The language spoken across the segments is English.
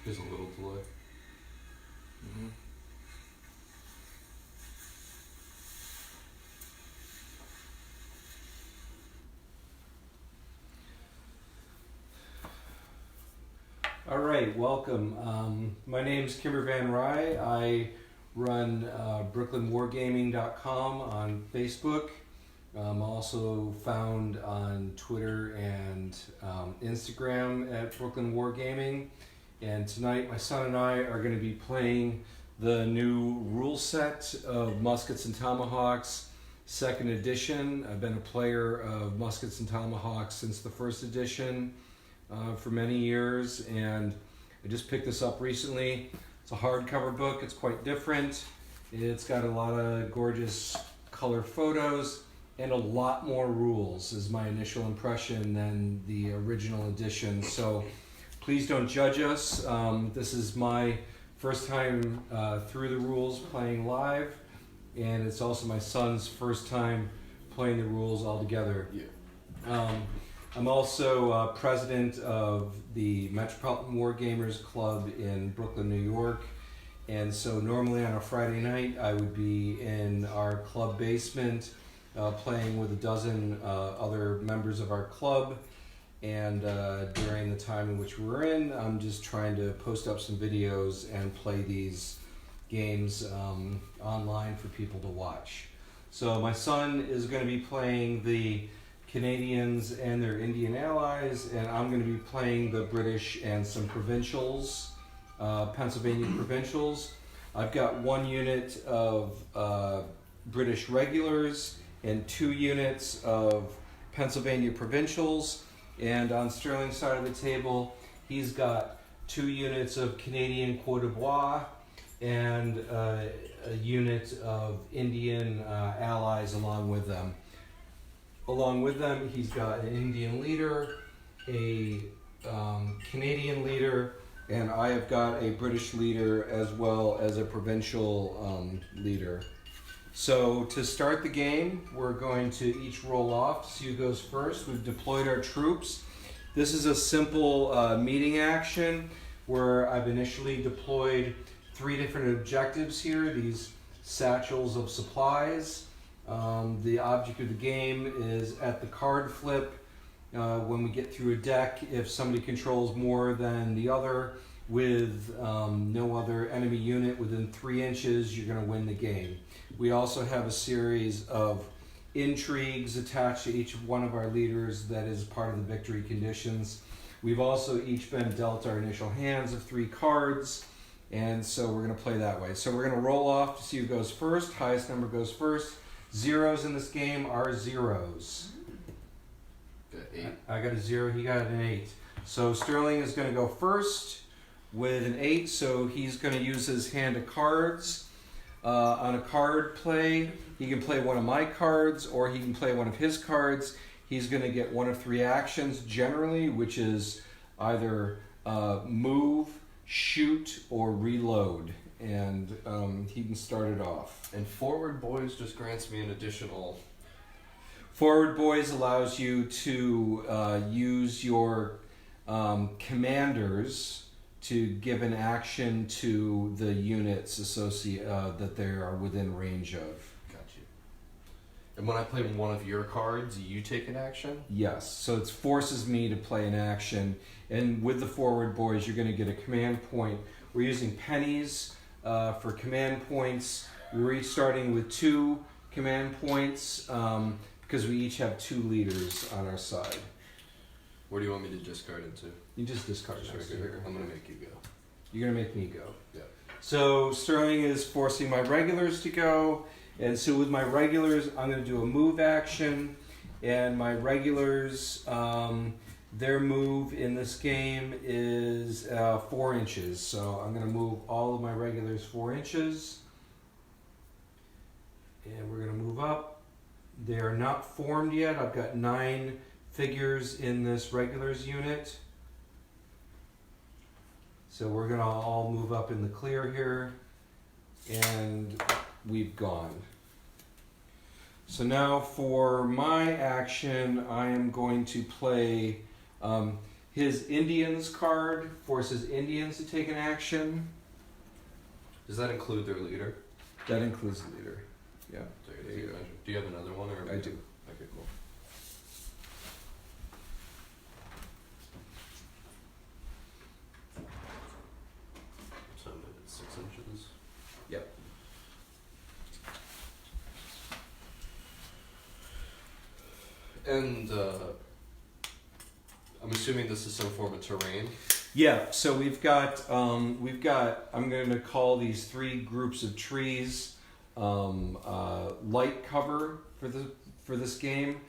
There's a little delay. Mm-hmm. All right, welcome. My name is Kimber Van Rye. I run BrooklynWargaming.com on Facebook. I'm also found on Twitter and Instagram at Brooklyn Wargaming. And tonight my son and I are going to be playing the new rule set of Muskets and Tomahawks, 2nd edition. I've been a player of Muskets and Tomahawks since the 1st edition for many years, and I just picked this up recently. It's a hardcover book. It's quite different. It's got a lot of gorgeous color photos and a lot more rules is my initial impression than the original edition. So please don't judge us. This is my first time through the rules playing live, and it's also my son's first time playing the rules all together. Yeah. I'm also president of the Metropolitan Wargamers Club in Brooklyn, New York. And so normally on a Friday night, I would be in our club basement playing with a dozen other members of our club. And during the time in which we're in, I'm just trying to post up some videos and play these games online for people to watch. So my son is going to be playing the Canadians and their Indian allies, and I'm going to be playing the British and some provincials, Pennsylvania provincials. I've got 1 unit of British regulars and 2 units of Pennsylvania provincials, and on Sterling's side of the table, he's got 2 units of Canadian Côte d'Ivoire and a unit of Indian allies along with them. Along with them, he's got an Indian leader, a Canadian leader, and I have got a British leader as well as a provincial leader. So to start the game, we're going to each roll off to see who goes first. We've deployed our troops. This is a simple meeting action where I've initially deployed 3 different objectives here, these satchels of supplies. The object of the game is at the card flip, when we get through a deck, if somebody controls more than the other with no other enemy unit within 3 inches, you're going to win the game. We also have a series of intrigues attached to each one of our leaders that is part of the victory conditions. We've also each been dealt our initial hands of 3 cards, and so we're going to play that way. So we're going to roll off to see who goes first. Highest number goes first. Zeros in this game are zeros. Got 8. I got a 0, he got an 8. So Sterling is going to go first with an 8, so he's going to use his hand of cards. On a card play, he can play one of my cards or he can play one of his cards. He's going to get one of 3 actions generally, which is either move, shoot, or reload. And he can start it off. And Forward Boys just grants me an additional... Forward Boys allows you to use your commanders to give an action to the units that they are within range of. Got you. And when I play one of your cards, you take an action? Yes, so it forces me to play an action. And with the Forward Boys, you're going to get a command point. We're using pennies for command points. We're each starting with 2 command points because we each have 2 leaders on our side. Where do you want me to discard into? You just discard Just next right to here. here. I'm going to make you go. You're going to make me go. Yeah. So Sterling is forcing my regulars to go. And so with my regulars, I'm going to do a move action. And my regulars, their move in this game is 4 inches. So I'm going to move all of my regulars 4 inches. And we're going to move up. They are not formed yet. I've got 9 figures in this regulars unit. So we're going to all move up in the clear here. And we've gone. So now for my action, I am going to play His Indians card forces Indians to take an action. Does that include their leader? That includes the leader. Yeah. There you go. Do you have another one? Or I do. Okay, cool. So it's 6 inches. Yep. And I'm assuming this is some form of terrain. Yeah, so we've got I'm going to call these 3 groups of trees light cover for this game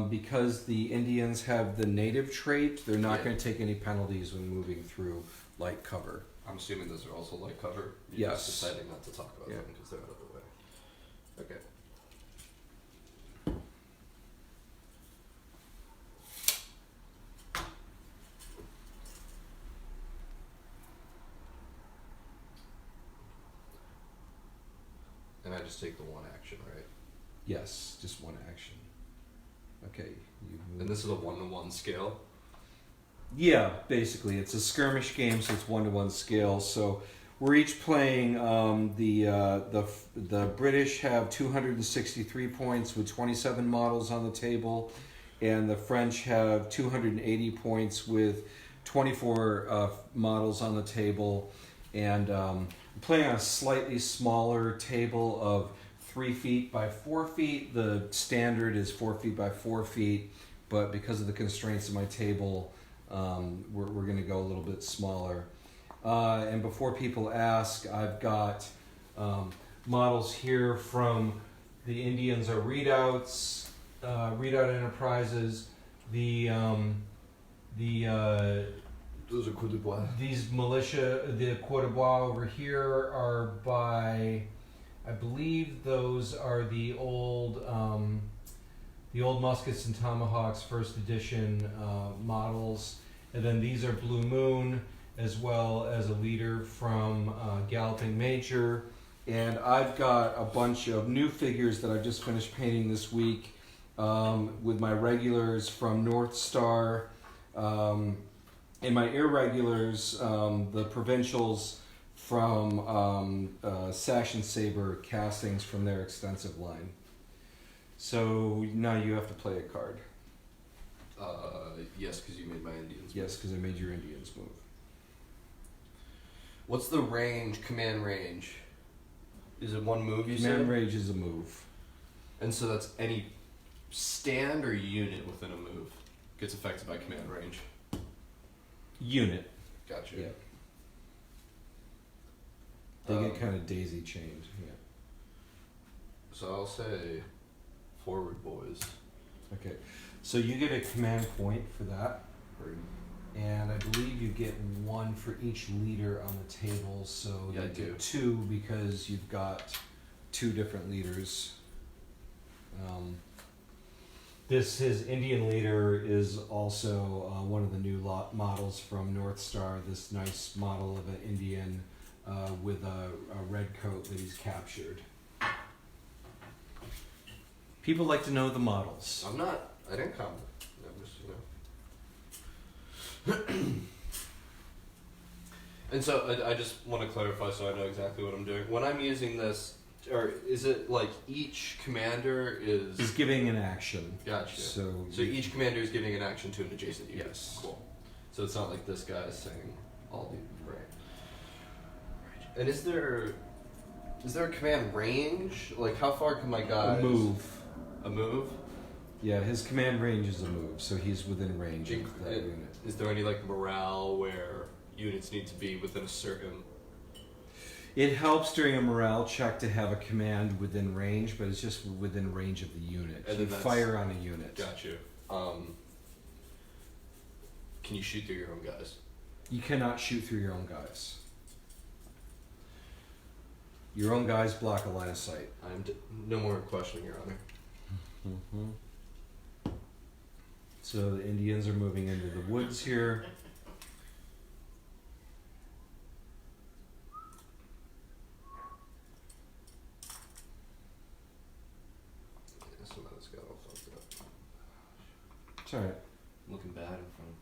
because the Indians have the native trait. They're not going to take any penalties when moving through light cover. I'm assuming those are also light cover. You're Yes. just deciding not to talk about them because they're out of the way. Okay. And I just take the one action, right? Yes, just one action. Okay. And this is a 1-to-1 scale. Yeah, basically, it's a skirmish game, so it's 1-to-1 scale. So we're each playing. The British have 263 points with 27 models on the table, and the French have 280 points with 24 models on the table. And I'm playing on a slightly smaller table of 3 feet by 4 feet. The standard is 4 feet by 4 feet, but because of the constraints of my table, we're going to go a little bit smaller. And before people ask, I've got models here from the Indians are readouts, readout enterprises. Those are coup de bois. These militia, the Croix de Bois over here are by, I believe those are the old Muskets and Tomahawks first edition models. And then these are Blue Moon, as well as a leader from Galloping Major. And I've got a bunch of new figures that I've just finished painting this week with my regulars from North Star. And my irregulars, the provincials from Sash and Saber castings from their extensive line. So now you have to play a card. Yes, because you made my Indians. Yes, because I made your Indians move. What's the range, command range? Is it one move you said? Command range is a move. And so that's any stand or unit within a move gets affected by command range. Unit. Gotcha. Yeah. They get kind of daisy chained. Yeah. So I'll say forward, boys. Okay. So you get a command point for that. And I believe you get 1 for each leader on the table. So Yeah, you I do. get 2 because you've got 2 different leaders. His Indian leader is also one of the new models from North Star. This nice model of an Indian with a red coat that he's captured. People like to know the models. I didn't comment. I'm just, And so I just want to clarify so I know exactly what I'm doing. When I'm using this, or is it like each commander is... He's giving an action. Gotcha. So each commander is giving an action to an adjacent unit. Yes. Cool. So it's not like this guy is saying all the... Right. And is there a command range? Like how far can my guys... A move? Yeah, his command range is a move, so he's within range of that unit. Is there any like morale where units need to be within a certain... It helps during a morale check to have a command within range, but it's just within range of the unit. And you then fire on a unit. Got you. Can you shoot through your own guys? You cannot shoot through your own guys. Your own guys block a line of sight. No more questioning, Your Honor. Mm-hmm. So the Indians are moving into the woods here. Some of this got all fucked up. It's alright. Looking bad in front of me.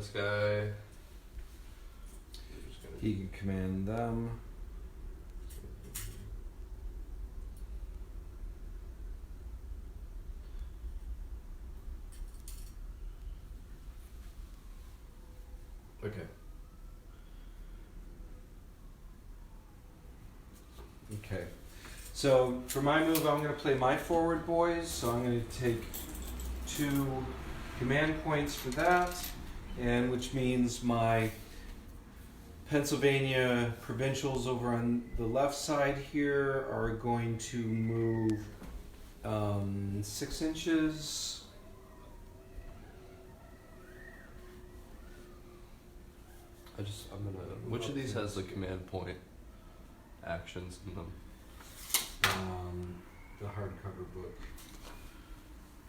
this guy. He can command them. Okay. Okay. So for my move, I'm going to play my forward boys. So I'm going to take 2 command points for that, and which means my Pennsylvania provincials over on the left side here are going to move 6 inches. I'm gonna. Which of these has the command point actions in them? The hardcover book.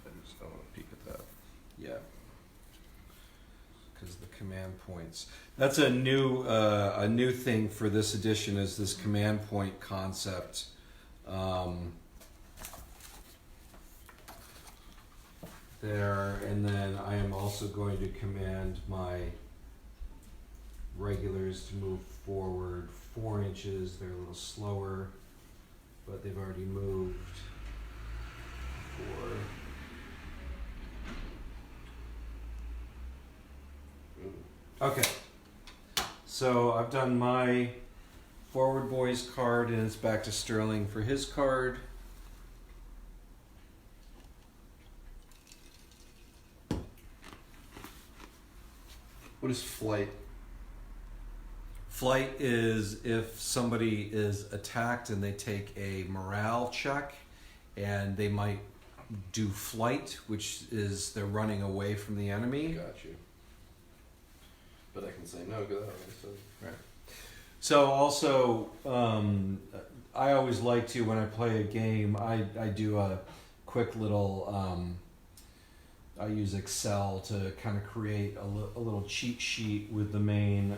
I want to peek at that. Yeah. Because the command points. That's a new thing for this edition is this command point concept. There, and then I am also going to command my regulars to move forward 4 inches. They're a little slower, but they've already moved 4. Okay, so I've done my forward boys card, and it's back to Sterling for his card. What is flight? Flight is if somebody is attacked and they take a morale check, and they might do flight, which is they're running away from the enemy. Got you. But I can say no, go that way. So. Right. So also, I always like to, when I play a game, I do a quick little, I use Excel to kind of create a little cheat sheet with the main,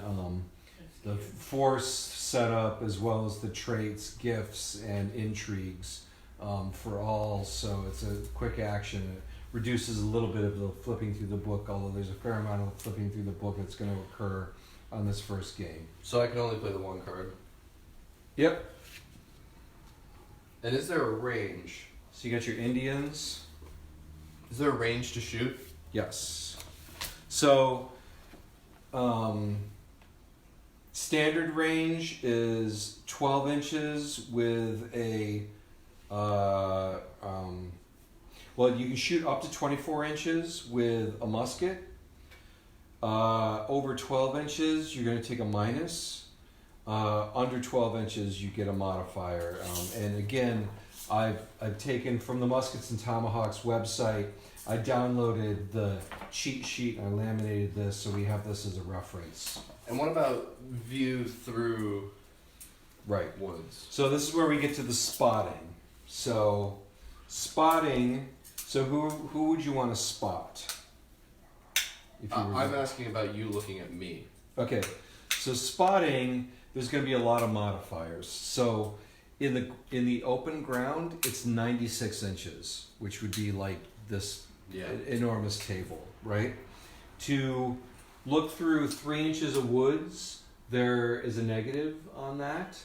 the force setup as well as the traits, gifts, and intrigues for all. So it's a quick action. It reduces a little bit of the flipping through the book, although there's a fair amount of flipping through the book that's going to occur on this first game. So I can only play the 1 card? Yep. And is there a range? So you got your Indians. Is there a range to shoot? Yes. So, standard range is 12 inches with a, well, you can shoot up to 24 inches with a musket. Over 12 inches, you're going to take a minus. Under 12 inches, you get a modifier. And again, I've taken from the Muskets and Tomahawks website, I downloaded the cheat sheet and I laminated this, so we have this as a reference. And what about view through woods? So this is where we get to the spotting. So spotting, so who would you want to spot? If you were I'm asking about you looking at me. Okay, so spotting, there's going to be a lot of modifiers. So in the open ground, it's 96 inches, which would be like this enormous table, right? To look through 3 inches of woods, there is a negative on that.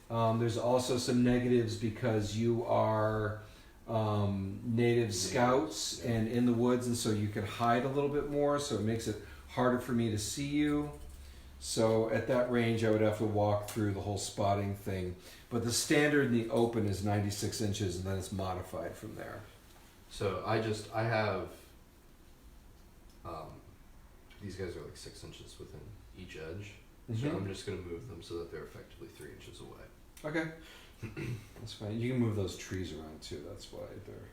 There's also some negatives because you are native scouts and in the woods, and so you can hide a little bit more, so it makes it harder for me to see you. So at that range, I would have to walk through the whole spotting thing. But the standard in the open is 96 inches, and then it's modified from there. So I have, these guys are like 6 inches within each edge. So I'm just going to move them so that they're effectively 3 inches away. Okay. That's fine. You can move those trees around too. That's why they're...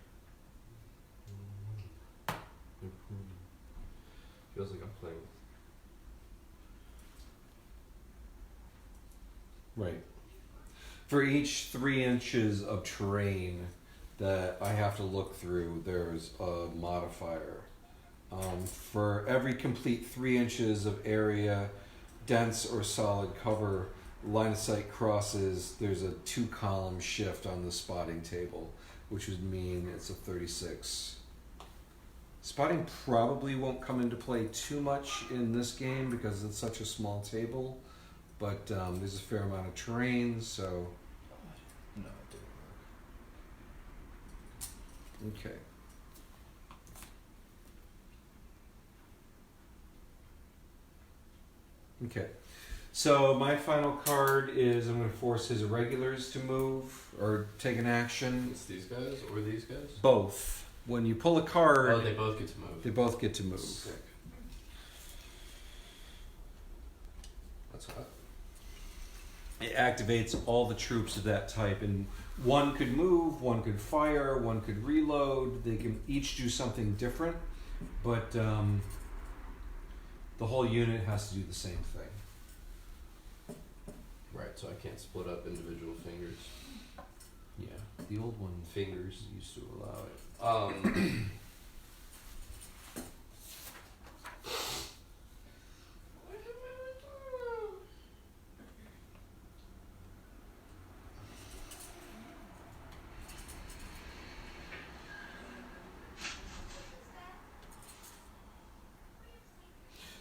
Feels like I'm playing with... Right. For each 3 inches of terrain that I have to look through, there's a modifier. For every complete 3 inches of area, dense or solid cover, line of sight crosses, there's a 2-column shift on the spotting table, which would mean it's a 36 Spotting probably won't come into play too much in this game because it's such a small table, but there's a fair amount of terrain, so... No, it didn't work. Okay. Okay. So my final card is I'm going to force his irregulars to move or take an action. It's these guys or these guys? Both. When you pull a card... Oh, they both get to move. They both get to move. Sick. That's hot. It activates all the troops of that type, and one could move, one could fire, one could reload. They can each do something different, but the whole unit has to do the same thing. Right, so I can't split up individual fingers. Yeah, the old one Fingers. used to allow it.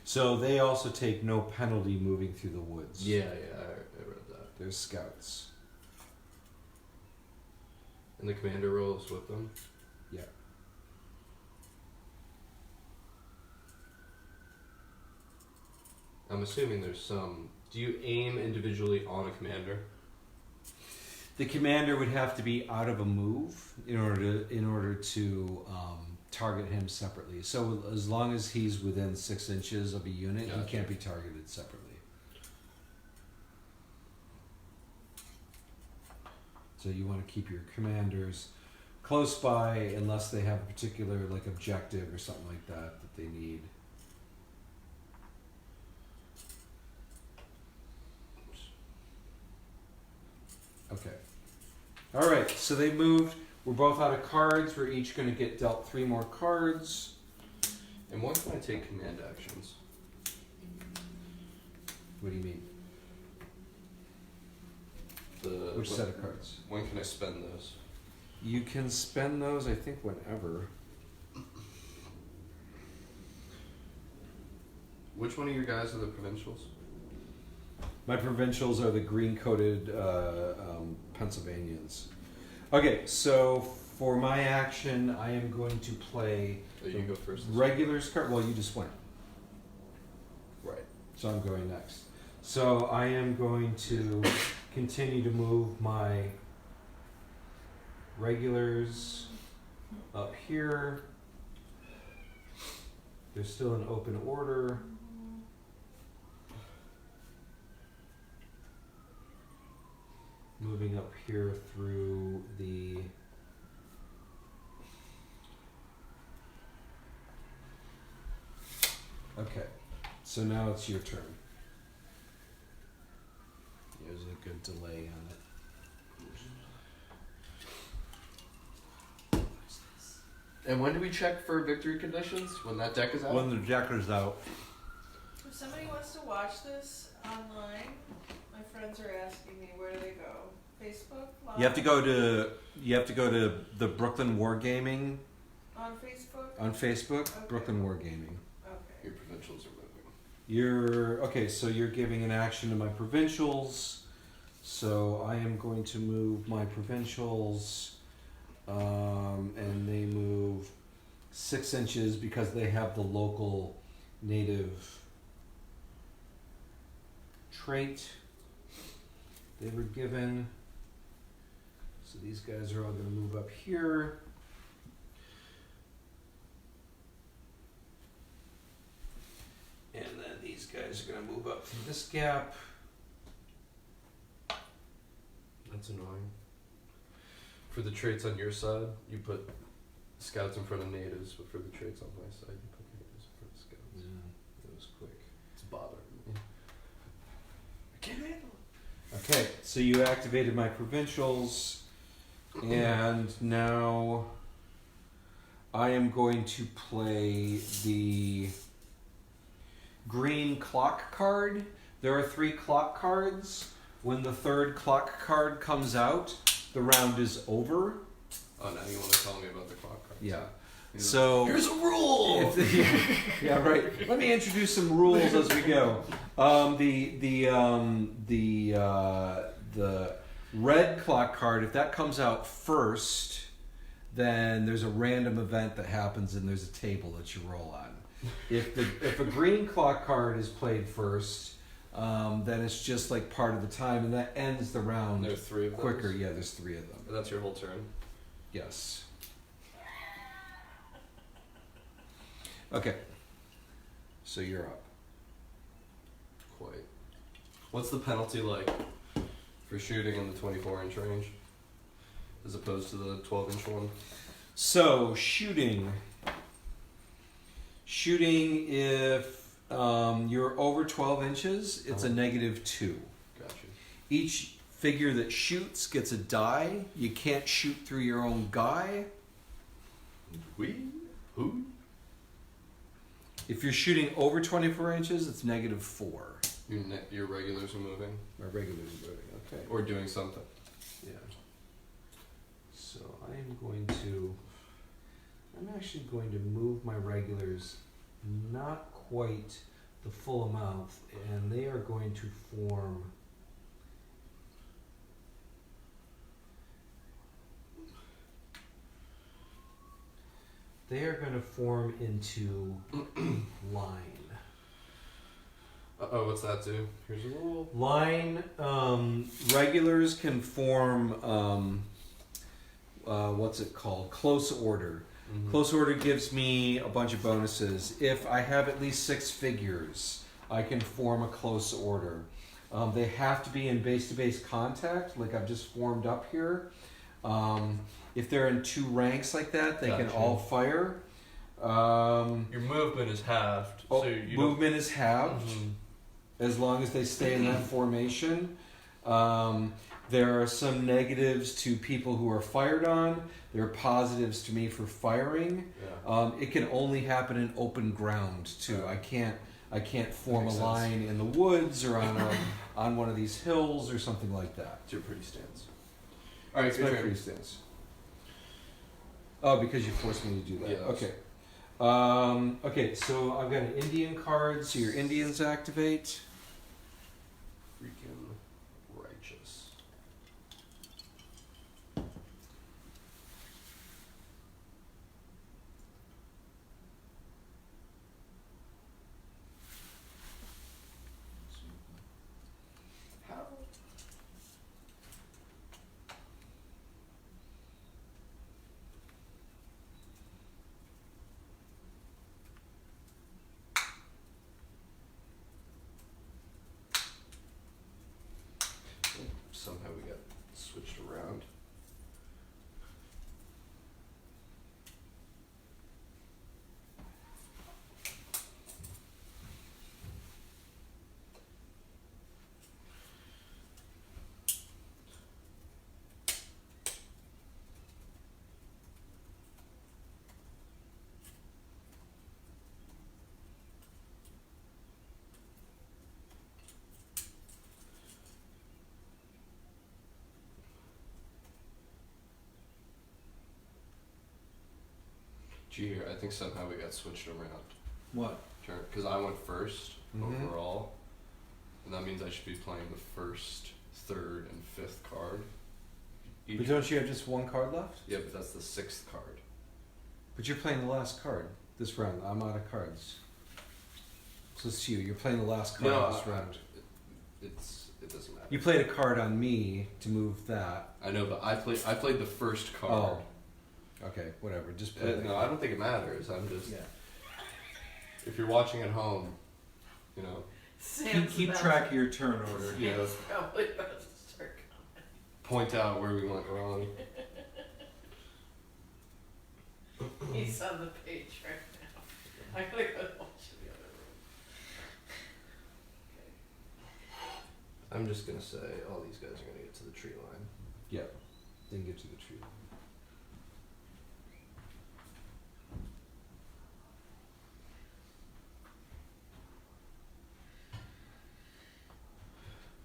So they also take no penalty moving through the woods. Yeah, I read that. They're scouts. And the commander rolls with them? Yeah. I'm assuming there's some... Do you aim individually on a commander? The commander would have to be out of a move in order to target him separately. So as long as he's within 6 inches of a unit, Gotcha. he can't be targeted separately. So you want to keep your commanders close by unless they have a particular objective or something like that they need. Okay. All right, so they moved. We're both out of cards. We're each going to get dealt 3 more cards. And when can I take command actions? What do you mean? Which set of cards? When can I spend those? You can spend those, I think, whenever. Which one of your guys are the provincials? My provincials are the green-coated Pennsylvanians. Okay, so for my action, I am going to play Oh, you go first. regulars card. Well, you just went. Right. So I'm going next. So I am going to continue to move my regulars up here. They're still in open order. Moving up here through the okay, so now it's your turn. There's a good delay on it. And when do we check for victory conditions? When that deck is out? When the Jacker's out. If somebody wants to watch this online, my friends are asking me, where do they go? Facebook? Live? You have to go to the Brooklyn Wargaming On Facebook? on Facebook. Okay. Brooklyn Wargaming. Okay. Your provincials are moving. So you're giving an action to my provincials. So I am going to move my provincials, and they move 6 inches because they have the local native trait they were given. So these guys are all going to move up here. And then these guys are going to move up through this gap. That's annoying. For the traits on your side, you put scouts in front of natives, but for the traits on my side, you put natives in front of scouts. Yeah. It was quick. It's bothering me. I can't handle it. Okay, so you activated my provincials, and now I am going to play the green clock card. There are 3 clock cards. When the 3rd clock card comes out, the round is over. Oh, now you want to tell me about the clock cards? Yeah. So here's a rule. Yeah, right. Let me introduce some rules as we go. The red clock card, if that comes out first, then there's a random event that happens and there's a table that you roll on. If a green clock card is played first, then it's just like part of the time, and that ends the round. There's 3 of them. Quicker. Yeah, there's 3 of them. That's your whole turn. Yes. Okay. So you're up. Quite. What's the penalty like for shooting in the 24-inch range as opposed to the 12-inch one? So shooting, if you're over 12 inches, it's a -2. Gotcha. Each figure that shoots gets a die. You can't shoot through your own guy. Who? If you're shooting over 24 inches, it's -4. Your regulars are moving? My regulars are moving, okay. Or doing something. Yeah. So I'm actually going to move my regulars not quite the full amount, and they are going to form into line. Uh-oh, what's that do? Here's a rule. Line, regulars can form, what's it called? Close order. Mm-hmm. Close order gives me a bunch of bonuses. If I have at least 6 figures, I can form a close order. They have to be in base-to-base contact, like I've just formed up here. If they're in 2 ranks like that, they can all fire. Your movement is halved. Oh, so you movement is halved, Mm-hmm. as long as they stay in that formation. There are some negatives to people who are fired on. There are positives to me for firing. Yeah. It can only happen in open ground too. Yeah. I can't form a Makes sense. line in the woods or on one of these hills or something like that. It's your pretty stance. Alright, It's my free stance. Oh, because you forced me to do that. Yes. Okay. Okay, so I've got an Indian card, so your Indians activate. Freaking righteous. How? Somehow we got switched around. Gee, I think somehow we got switched around. What? Because I went 1st Mhm. overall, and that means I should be playing the 1st, 3rd, and 5th card. But don't you have just 1 card left? Yeah, but that's the 6th card. But you're playing the last card this round. I'm out of cards. So it's you. You're playing the last card this round. It doesn't matter. You played a card on me to move that. I know, but I played the 1st card. Oh. Okay, whatever. Just play that No, I card. don't think it matters. I'm just. Yeah. If you're watching at home, you know. Keep track of your turn order. You know, Probably about to start point out where we went wrong. coming. He's on the page right now. I gotta go watch the other room. I'm just gonna say all these guys are gonna get to the tree line. Yeah. Then get to the tree.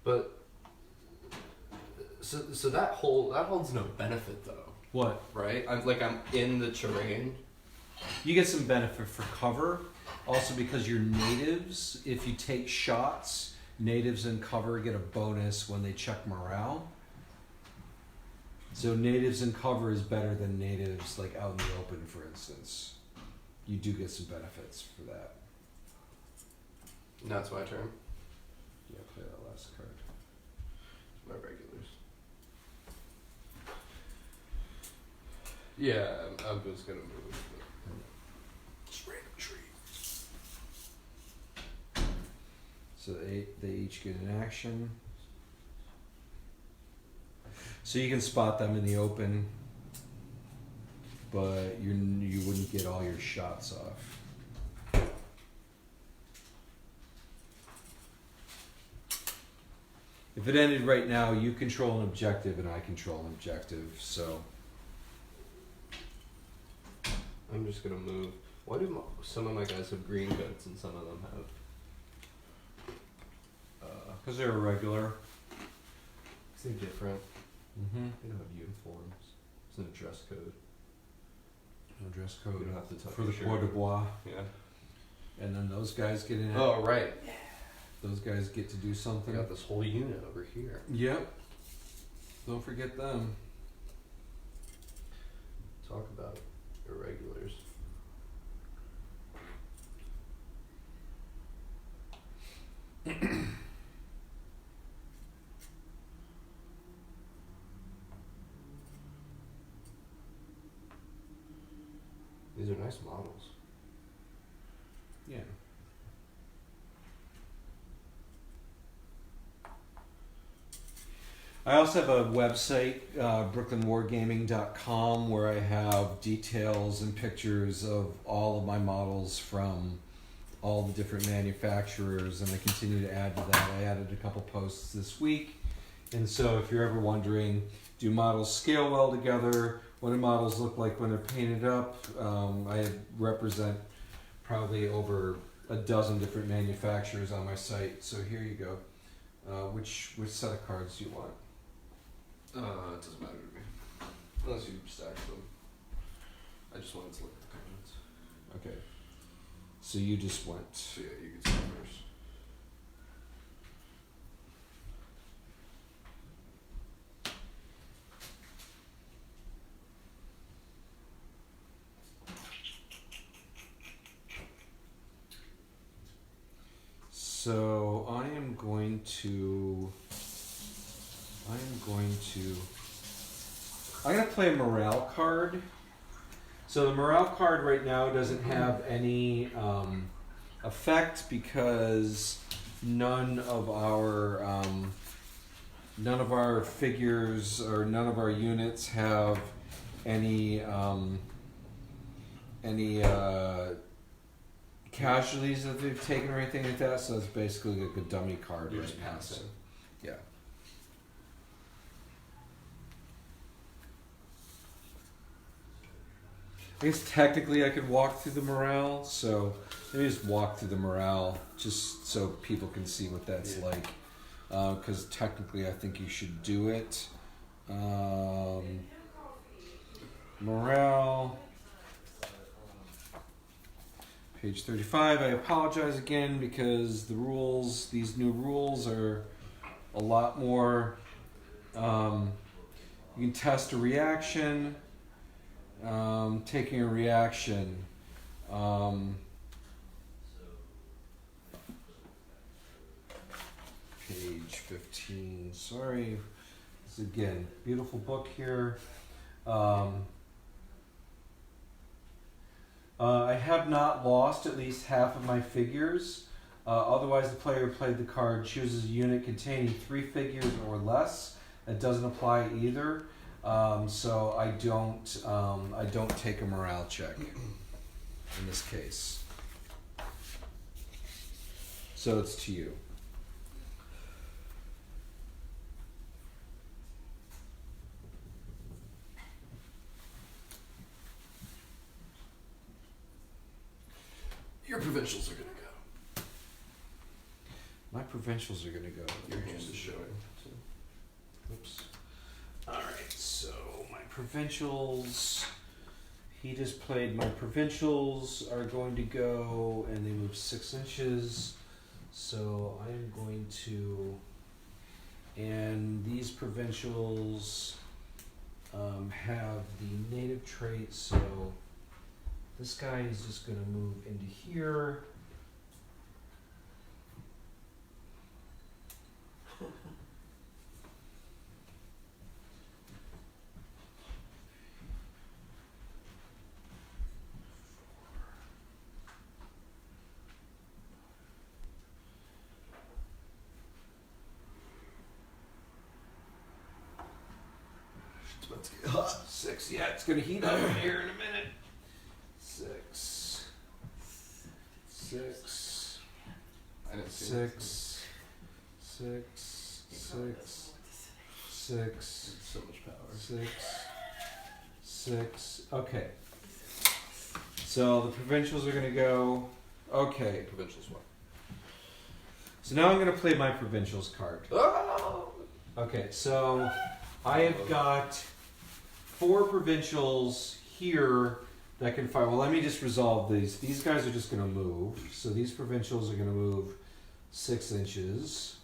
But so that holds no benefit though, What? right? I'm in the terrain. You get some benefit for cover, also because you're natives. If you take shots, natives in cover get a bonus when they check morale. So natives in cover is better than natives like out in the open, for instance. You do get some benefits for that. Now it's my turn. Yeah, play that last card. My regulars. Yeah, I'm just gonna move. Just random tree. So they each get an action. So you can spot them in the open, but you wouldn't get all your shots off. If it ended right now, you control an objective and I control an objective, so... I'm just gonna move. Why do some of my guys have green guns and some of them have... Because they're irregular. They're different. Mm-hmm. They don't have uniforms. It's no dress code. No dress You code. don't have to touch For your the shirt. Croix de Bois. Yeah. And then those guys get in. Oh, right. Those guys get to do I something. got this whole unit over here. Yep. Don't forget them. Talk about irregulars. These are nice models. Yeah. I also have a website, brooklynwargaming.com, where I have details and pictures of all of my models from all the different manufacturers, and I continue to add to that. I added a couple posts this week, and so if you're ever wondering, do models scale well together? What do models look like when they're painted up? I represent probably over a dozen different manufacturers on my site, so here you go. Which set of cards do you want? It doesn't matter to me. Unless you stack them. I just wanted to look at the comments. Okay. So you just went. So yeah, you can start first. So I am going to play a morale card. So the morale card right now doesn't have any effect because none of our figures or none of our units have any casualties that they've taken or anything like that. So it's basically like a dummy card You're right just now. passing. So, yeah. I guess technically I could walk through the morale, so let me just walk through the morale just so people can see what that's like. Because technically I think you should do it. Morale. Page 35. I apologize again because the rules, these new rules are a lot more. You can test a reaction. Taking a reaction. Page 15. Sorry. This is again beautiful book here. I have not lost at least half of my figures. Otherwise, the player who played the card chooses a unit containing 3 figures or less. That doesn't apply either. So I don't take a morale check in this case. So it's to you. Your provincials are gonna go. My provincials are gonna go. Your hand is showing. So. Oops. Alright, so my provincials he just played my provincials are going to go, and they move 6 inches. So I am going to, and these provincials have the native trait, so this guy is just going to move into here. Let's get hot. 6, yeah, it's going to heat up in here in a minute. 6, 6, I didn't see 6, 6, 6, 6, so much power. 6, 6. Okay. So the provincials are going to go. Okay. Provincials what? So now I'm going to play my provincials card. Oh! Okay, so I have got 4 provincials here that can fire. Well, let me just resolve these. These guys are just going to move. So these provincials are going to move 6 inches.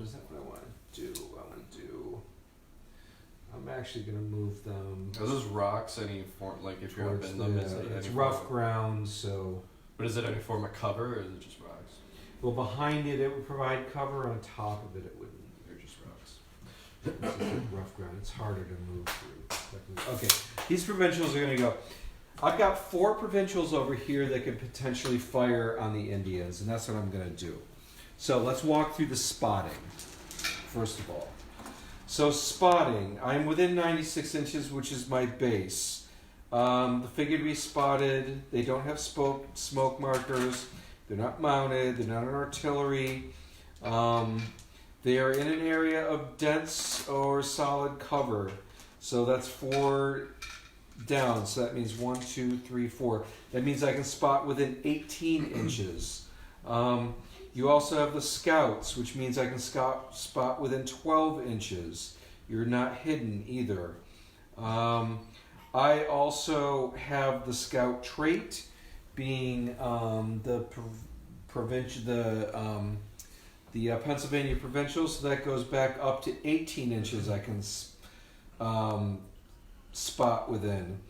Is that what I want to do? I'm actually going to move them. Are those rocks any form, like if you're up in them, is it it's any rough form ground, so. But is it any form of cover, or is it just rocks? Well, behind it would provide cover. On top of it, it wouldn't. They're just rocks. It's just like rough ground. It's harder to move through. Okay, these provincials are going to go. I've got 4 provincials over here that could potentially fire on the Indians, and that's what I'm going to do. So let's walk through the spotting, first of all. So spotting, I'm within 96 inches, which is my base. The figure to be spotted, they don't have smoke markers, they're not mounted, they're not an artillery. They are in an area of dense or solid cover. So that's 4 down, so that means 1, 2, 3, 4. That means I can spot within 18 inches. You also have the scouts, which means I can spot within 12 inches. You're not hidden either. I also have the scout trait, being the Pennsylvania provincial, so that goes back up to 18 inches. I can spot within.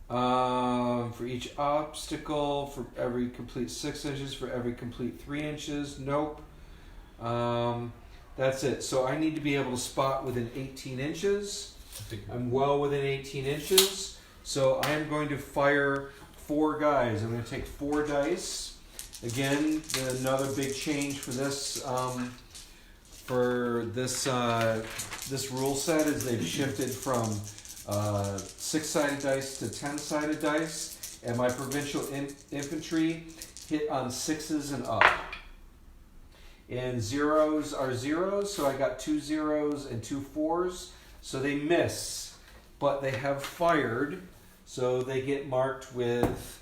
For each obstacle, for every complete 6 inches, for every complete 3 inches. Nope. That's it. So I need to be able to spot within 18 inches. I'm well within 18 inches. So I am going to fire 4 guys. I'm going to take 4 dice. Again, another big change for this this rule set is they've shifted from 6-sided dice to 10-sided dice, and my provincial infantry hit on 6s and up. And 0s are 0s, so I got 2 0s and 2 4s, so they miss, but they have fired, so they get marked with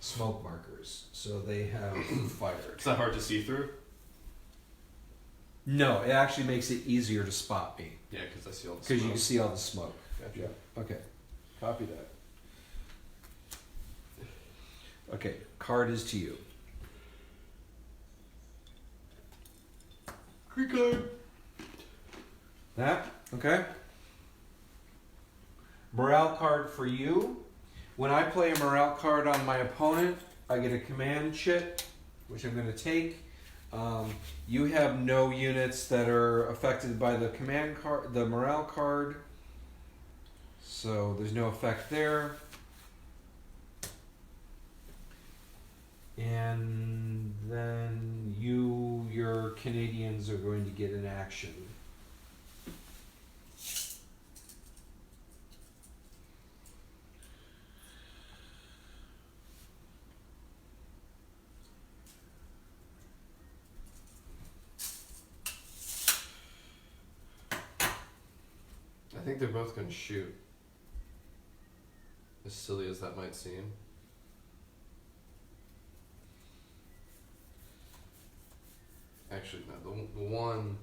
smoke markers, so they have fired. Is that hard to see through? No, it actually makes it easier to spot me. Yeah, because I see all the smoke. Because you can see all the smoke. Gotcha. Yeah. Okay. Copy that. Okay. Card is to you. Great card. That? Okay. Morale card for you. When I play a morale card on my opponent, I get a command chit, which I'm going to take. You have no units that are affected by the command card, the morale card. So there's no effect there. And then your Canadians are going to get an action. I think they're both going to shoot. As silly as that might seem. Actually, no. The one...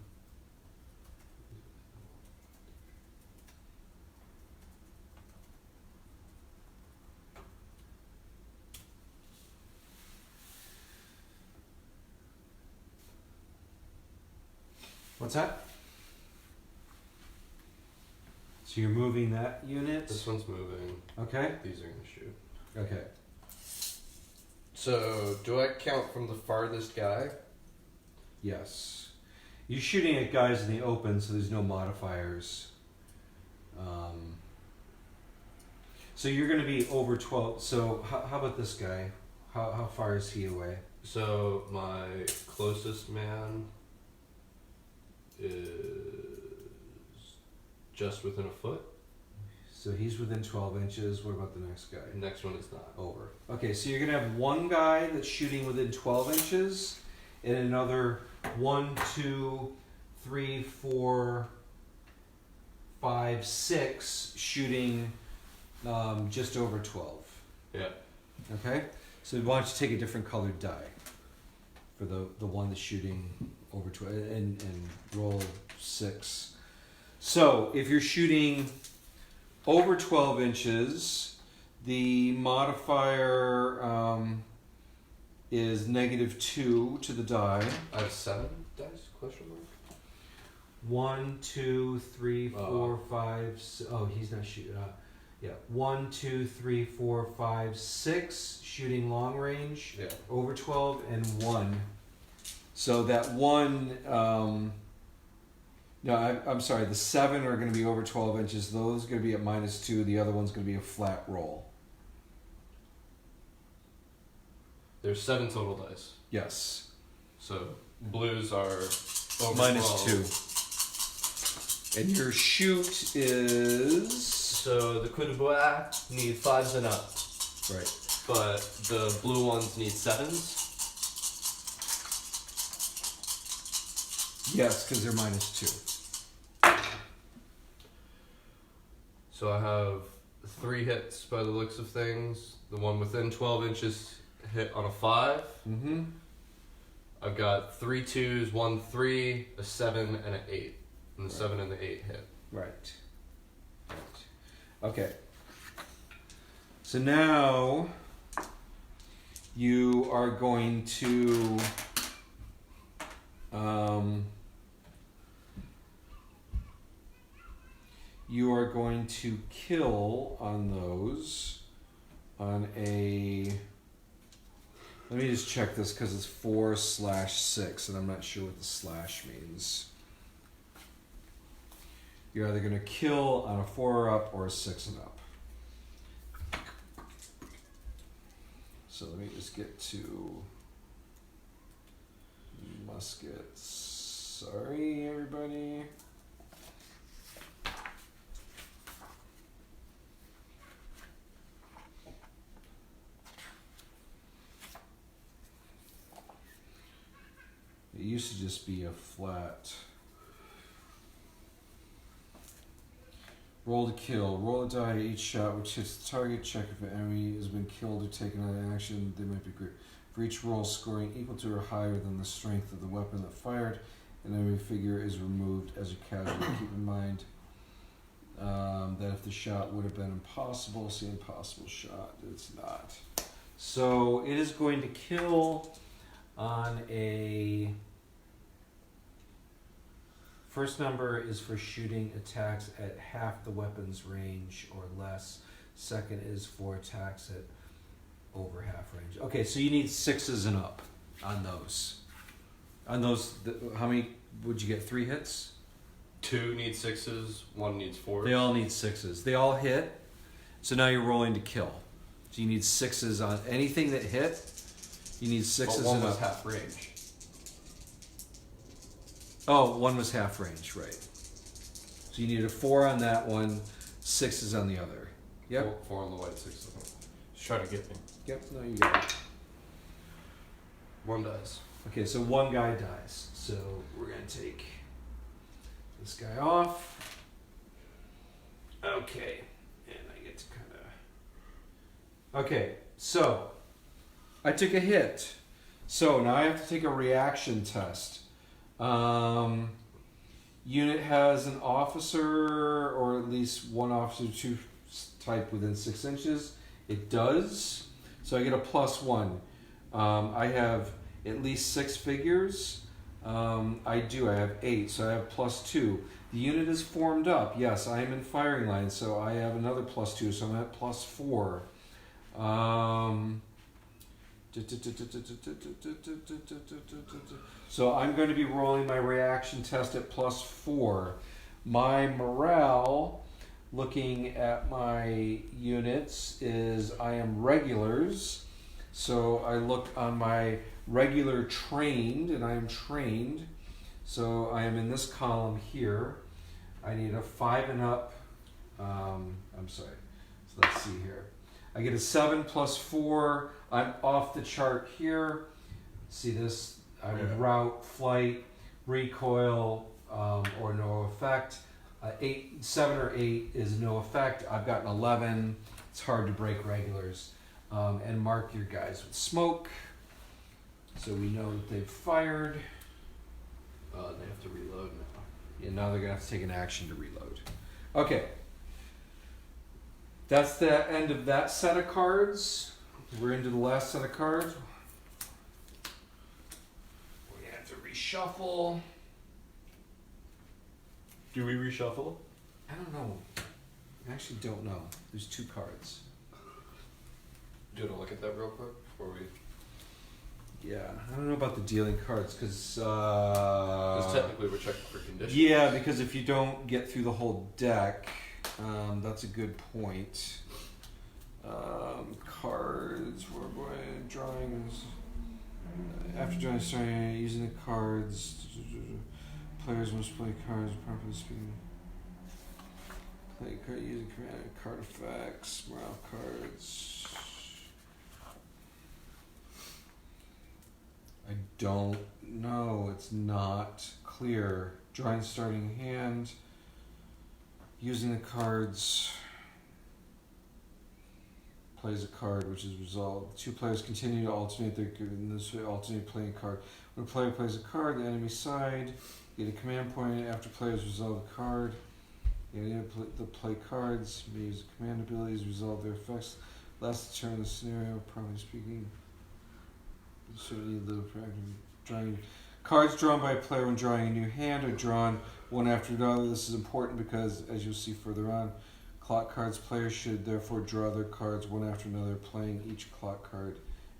What's that? So you're moving that unit? This one's moving. Okay. These are gonna shoot. Okay. So, do I count from the farthest guy? Yes. You're shooting at guys in the open, so there's no modifiers. So you're going to be over 12. So how about this guy? How far is he away? So, my closest man is just within a foot. So he's within 12 inches. What about the next guy? The next one is not. Over. Okay, so you're going to have one guy that's shooting within 12 inches and another 1, 2, 3, 4, 5, 6 shooting just over 12. Yeah. Okay? So why don't you take a different colored die for the one that's shooting over 12 and roll 6. So if you're shooting over 12 inches, the modifier is -2 to the die. I have 7 dice? Question mark? 1, 2, 3, 4, 5. Oh, he's not shooting. Yeah, 1, 2, 3, 4, 5, 6 shooting long range. Yeah. Over 12 and 1. So that one. No, I'm sorry. The 7 are going to be over 12 inches. Those are going to be at -2. The other one's going to be a flat roll. There's 7 total dice. Yes. So, blues are over -2. 12. And your shoot is So, the coup de bois need 5s and up. right. But the blue ones need 7s. Yes, because they're -2. So I have 3 hits by the looks of things. The one within 12 inches hit on a 5. Mm-hmm. I've got 3 2s, 1 3, a 7, and an 8. And the 7 and the 8 hit. Right. Okay. So now you are going to kill on those on a. Let me just check this because it's 4/6 and I'm not sure what the slash means. You're either going to kill on a 4 or up or a 6 and up. So let me just get to muskets. Sorry, everybody. It used to just be a flat. Roll to kill. Roll a die each shot which hits the target. Check if an enemy has been killed or taken out of action. They might be great. For each roll scoring equal to or higher than the strength of the weapon that fired, an enemy figure is removed as a casualty. Keep in mind that if the shot would have been impossible, see impossible shot, it's not. So it is going to kill on a... First number is for shooting attacks at half the weapon's range or less. Second is for attacks at over half range. Okay, so you need 6s and up on those. On those, how many would you get? 3 hits? 2 need 6s, 1 needs 4s. They all need 6s. They all hit. So now you're rolling to kill. So you need 6s on anything that hit. You need 6s But 1 and was up. half range. Oh, 1 was half range, right. So you needed a 4 on that one, 6s on the other. Yep. 4 on the white, 6 on the white. Just try to get me. Yep, no, you got it. 1 dies. Okay, so 1 guy dies. So we're going to take this guy off. Okay, and I get to kind of... Okay, so I took a hit. So now I have to take a reaction test. Unit has an officer, or at least one officer to type within 6 inches. It does. So I get a +1. I have at least 6 figures. I do. I have 8, so I have +2. The unit is formed up. Yes, I am in firing line, so I have another +2, so I'm at +4. So I'm going to be rolling my reaction test at +4. My morale, looking at my units, is I am regulars. So I look on my regular trained, and I am trained. So I am in this column here. I need a 5 and up. I'm sorry. So let's see here. I get a 7 + 4. I'm off the chart here. See this? I would route, flight, recoil, or no effect. 7 or 8 is no effect. I've got an 11. It's hard to break regulars. And mark your guys with smoke, so we know that they've fired. They have to reload now. Yeah, now they're gonna have to take an action to reload. Okay. That's the end of that set of cards. We're into the last set of cards. We have to reshuffle. Do we reshuffle? I don't know. I actually don't know. There's 2 cards. Do you want to look at that real quick before we... Yeah, I don't know about the dealing cards, because... Because technically we're checking for conditions. Yeah, because if you don't get through the whole deck, that's a good point. Cards, drawings. After drawing, starting using the cards, players must play cards properly speaking. Play card using command card effects, morale cards. I don't know. It's not clear. Drawing starting hand. Using the cards. Plays a card which is resolved. 2 players continue to alternate their in this way, alternate playing a card. When a player plays a card, the enemy side, get a command point after players resolve the card. The play cards, may use command abilities, resolve their effects. Last turn of the scenario, probably speaking. Certainly the drawing cards drawn by a player when drawing a new hand are drawn one after another. This is important because, as you'll see further on, clock cards players should therefore draw their cards one after another, playing each clock card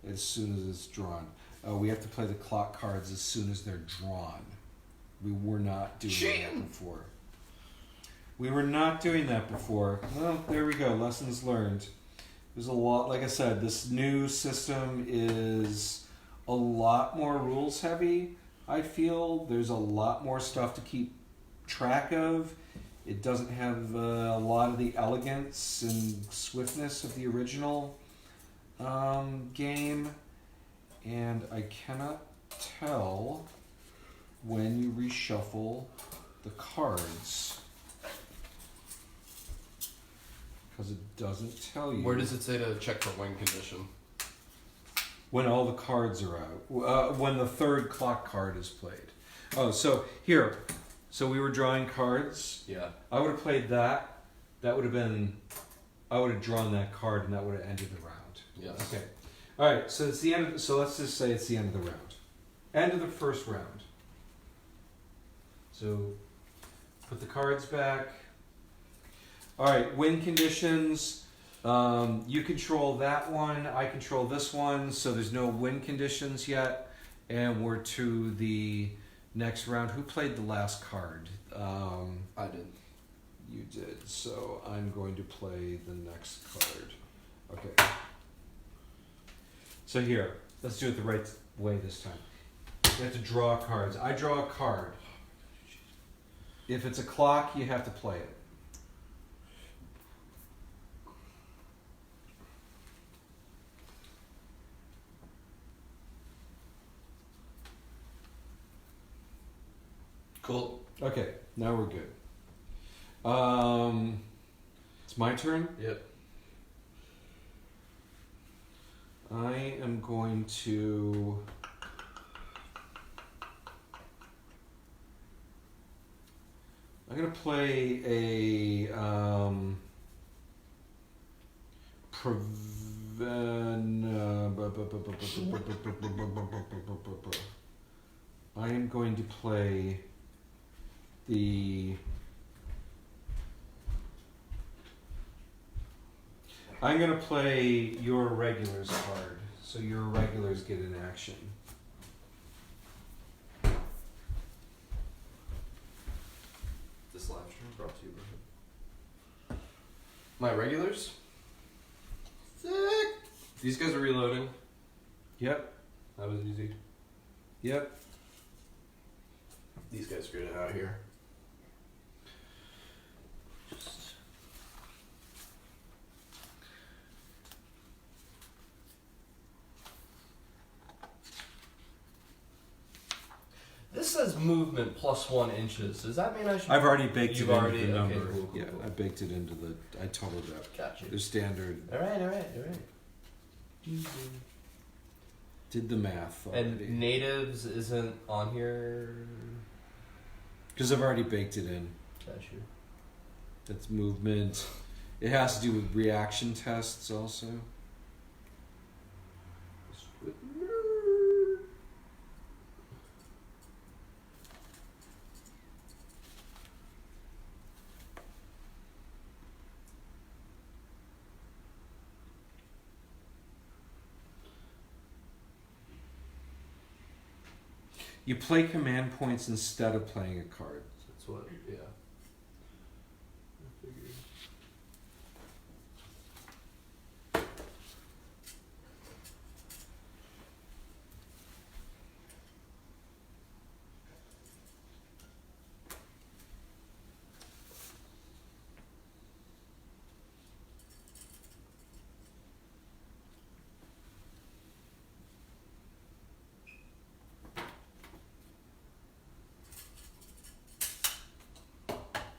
as soon as it's drawn. We have to play the clock cards as soon as they're drawn. We were not doing that before. We were not doing that before. Well, there we go. Lessons learned. There's a lot, like I said, this new system is a lot more rules heavy, I feel. There's a lot more stuff to keep track of. It doesn't have a lot of the elegance and swiftness of the original game. And I cannot tell when you reshuffle the cards, because it doesn't tell you. Where does it say to check for win condition? When all the cards are out. When the 3rd clock card is played. Oh, so here. So we were drawing cards. Yeah. I would have played that. That would have been... I would have drawn that card and that would have ended the round. Yes. Okay. Alright, so it's the end of... So let's just say it's the end of the round. End of the first round. So put the cards back. Alright, win conditions... you control that one, I control this one, so there's no win conditions yet, and we're to the next round. Who played the last card? I did. You did, so I'm going to play the next card. Okay. So here, let's do it the right way this time. You have to draw cards. I draw a card. If it's a clock, you have to play it. Cool. Okay, now we're good. It's my turn. Yep. I am going to... I'm going to play a I am going to play the... I'm going to play your regulars card, so your regulars get an action. This live stream brought to you by my regulars. Sick. These guys are reloading. Yep. That was easy. Yep. These guys are getting out of here. This says movement plus 1 inches. Does that mean I should? I've already baked You've it into already- the okay, number. cool, Yeah, cool. I baked it into the... I totaled it up. Got you. The standard. All right. Did the math already. And natives isn't on here. Because I've already baked it in. Got you. It's movement. It has to do with reaction tests also. You play command points instead of playing a card. That's what. Yeah. I figured.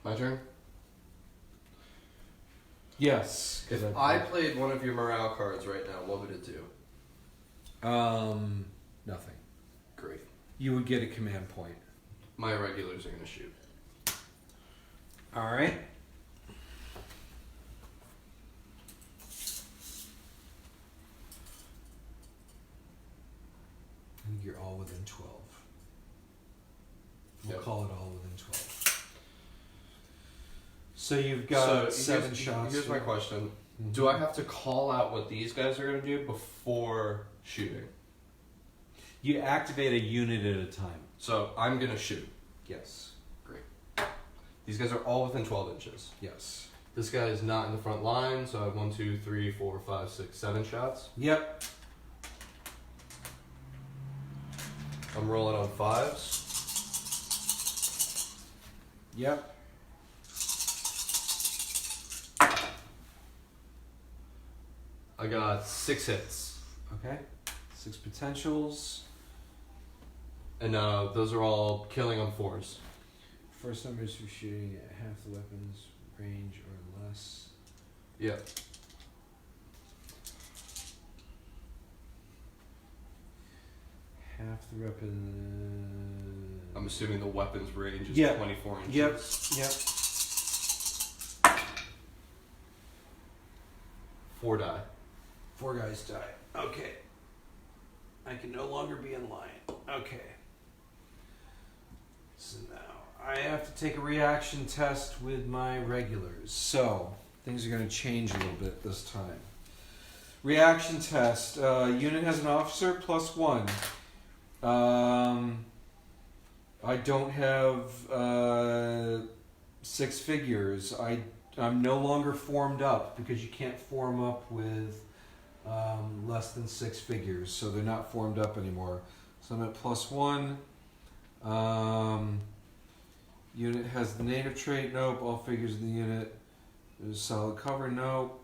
My turn? Yes. If I played one of your morale cards right now, what would it do? Nothing. Great. You would get a command point. My regulars are going to shoot. All right. I think you're all within 12. We'll Yep. call it all within 12. So you've got seven shots. Here's my question. Mhm. Do I have to call out what these guys are going to do before shooting? You activate a unit at a time. So I'm going to shoot. Yes. These guys are all within 12 inches. Yes. This guy is not in the front line, so I have 1, 2, 3, 4, 5, 6, 7 shots. Yep. I'm rolling on 5s. Yep. I got 6 hits. Okay. 6 potentials. And those are all killing on 4s. First number is for shooting at half the weapon's range or less. Yep. Half the weapon. I'm assuming the weapon's range is Yep. 24 inches. Yep. Yep. 4 die. 4 guys die. Okay. I can no longer be in line. Okay. So now I have to take a reaction test with my regulars. So things are going to change a little bit this time. Reaction test. Unit has an officer +1. I don't have 6 figures. I'm no longer formed up because you can't form up with less than 6 figures, so they're not formed up anymore. So I'm at +1. Unit has the native trait. Nope. All figures in the unit. There's solid cover. Nope.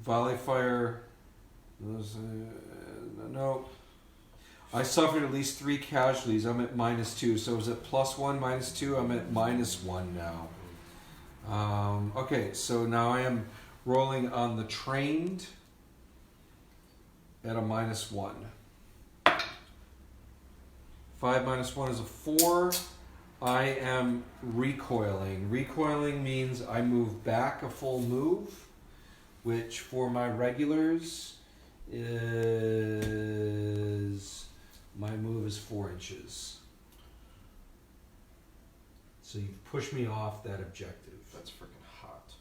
Volley fire. Nope. I suffered at least 3 casualties. I'm at -2. So I was at +1, -2. I'm at -1 now. Okay, so now I am rolling on the trained at a -1. 5 -1 is a 4. I am recoiling. Recoiling means I move back a full move, which for my regulars is My move is 4 inches. So you've pushed me off that objective. That's freaking hot.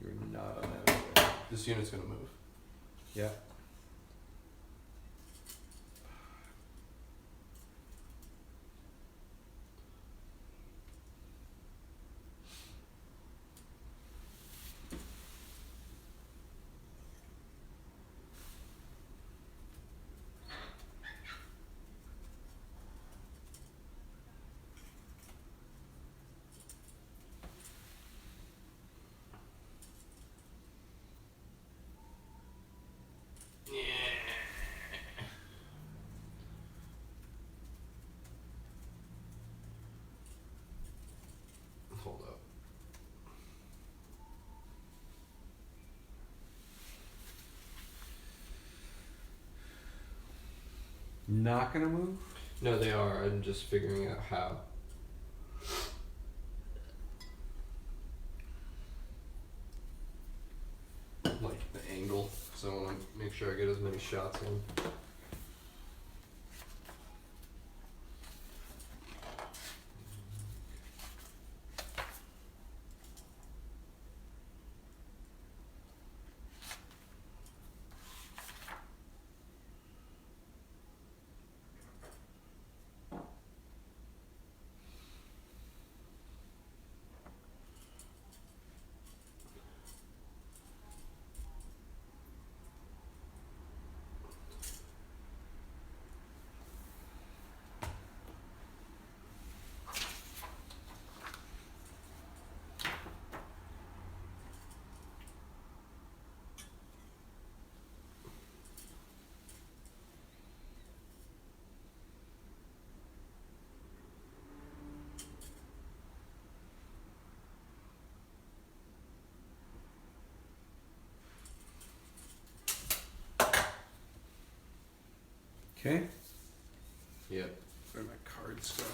You're not on that anyway. This unit's gonna move. Yeah. Hold up. Not gonna move? No, they are. I'm just figuring out how. Like the angle, so I want to make sure I get as many shots in. Okay. Yep. Where my cards go?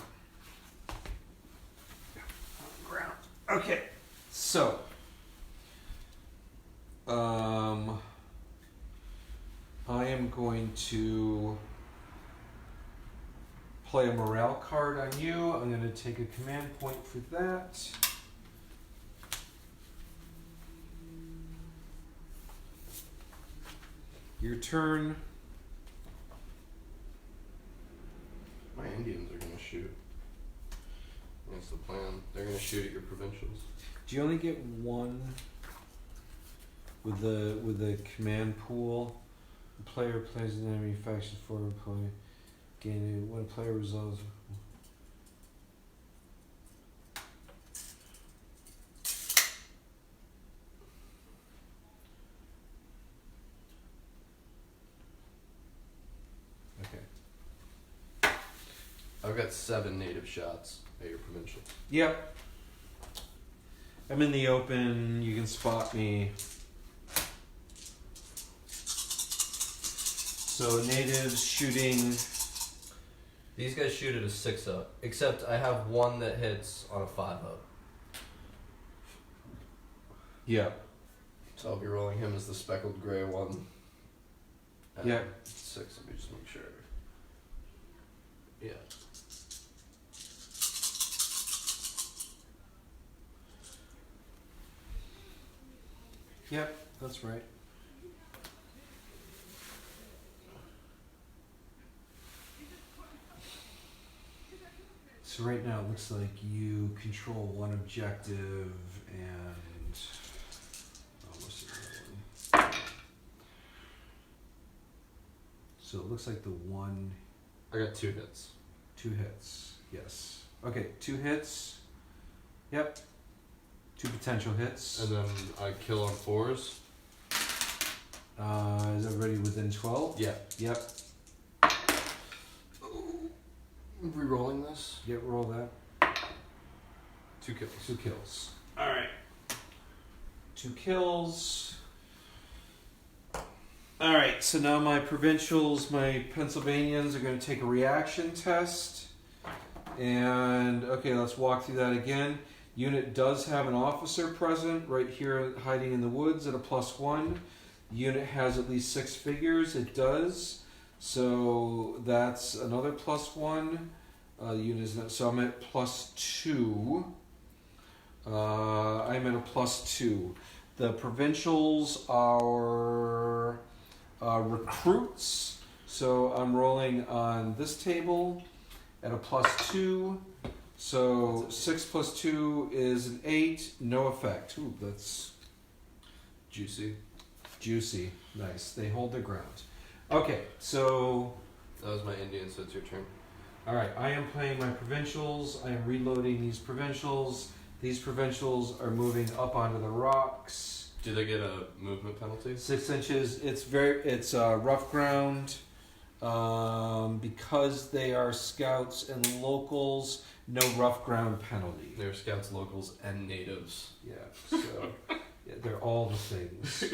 On the ground. Okay. So. I am going to play a morale card on you. I'm going to take a command point for that. Your turn. My Indians are gonna shoot. That's the plan. They're gonna shoot at your provincials. Do you only get one with the command pool? The player plays an enemy faction forward play. Gain when a player resolves. Okay. I've got 7 native shots at your provincials. Yep. I'm in the open. You can spot me. So natives shooting. These guys shoot at a 6-up, except I have one that hits on a 5-up. Yeah. So I'll be rolling him as the speckled gray one. Yeah. 6, let me just make sure. Yeah. Yep, that's right. So right now it looks like you control one objective and almost another one. So it looks like the one. I got 2 hits. 2 hits. Yes. Okay, 2 hits. Yep. 2 potential hits. And then I kill on 4s. Is everybody within 12? Yeah. Yep. Re-rolling this. Yep, roll that. 2 kills. 2 kills. Alright. 2 kills. Alright, so now my provincials, my Pennsylvanians are going to take a reaction test. And, okay, let's walk through that again. Unit does have an officer present right here hiding in the woods at a +1. Unit has at least 6 figures. It does. So that's another +1. Unit is not, so I'm at +2. I'm at a +2. The provincials are recruits. So I'm rolling on this table at a +2. So 6 + 2 is an 8. No effect. Ooh, that's Juicy. juicy. Nice. They hold their ground. Okay, so That was my Indian, so it's your turn. all right. I am playing my provincials. I am reloading these provincials. These provincials are moving up onto the rocks. Do they get a movement penalty? 6 inches. It's rough ground. Because they are scouts and locals, no rough ground penalty. They're scouts, locals, and natives. Yeah, so yeah, they're all the things.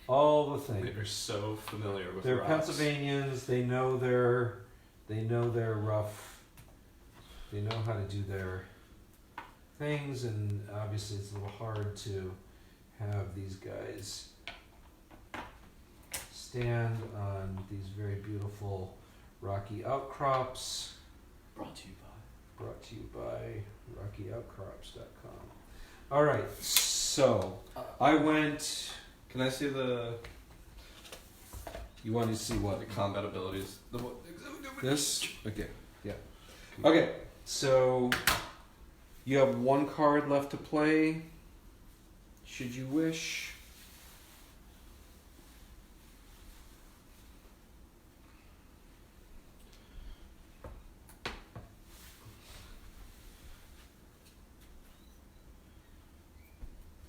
All the things. They're so familiar with They're rocks. Pennsylvanians. They know their rough. They know how to do their things, and obviously it's a little hard to have these guys stand on these very beautiful rocky outcrops. Brought to you by rockyoutcrops.com. All right, so I went. Can I see the You want to see what? combat abilities? This? Okay, yeah. Okay, so you have 1 card left to play, should you wish.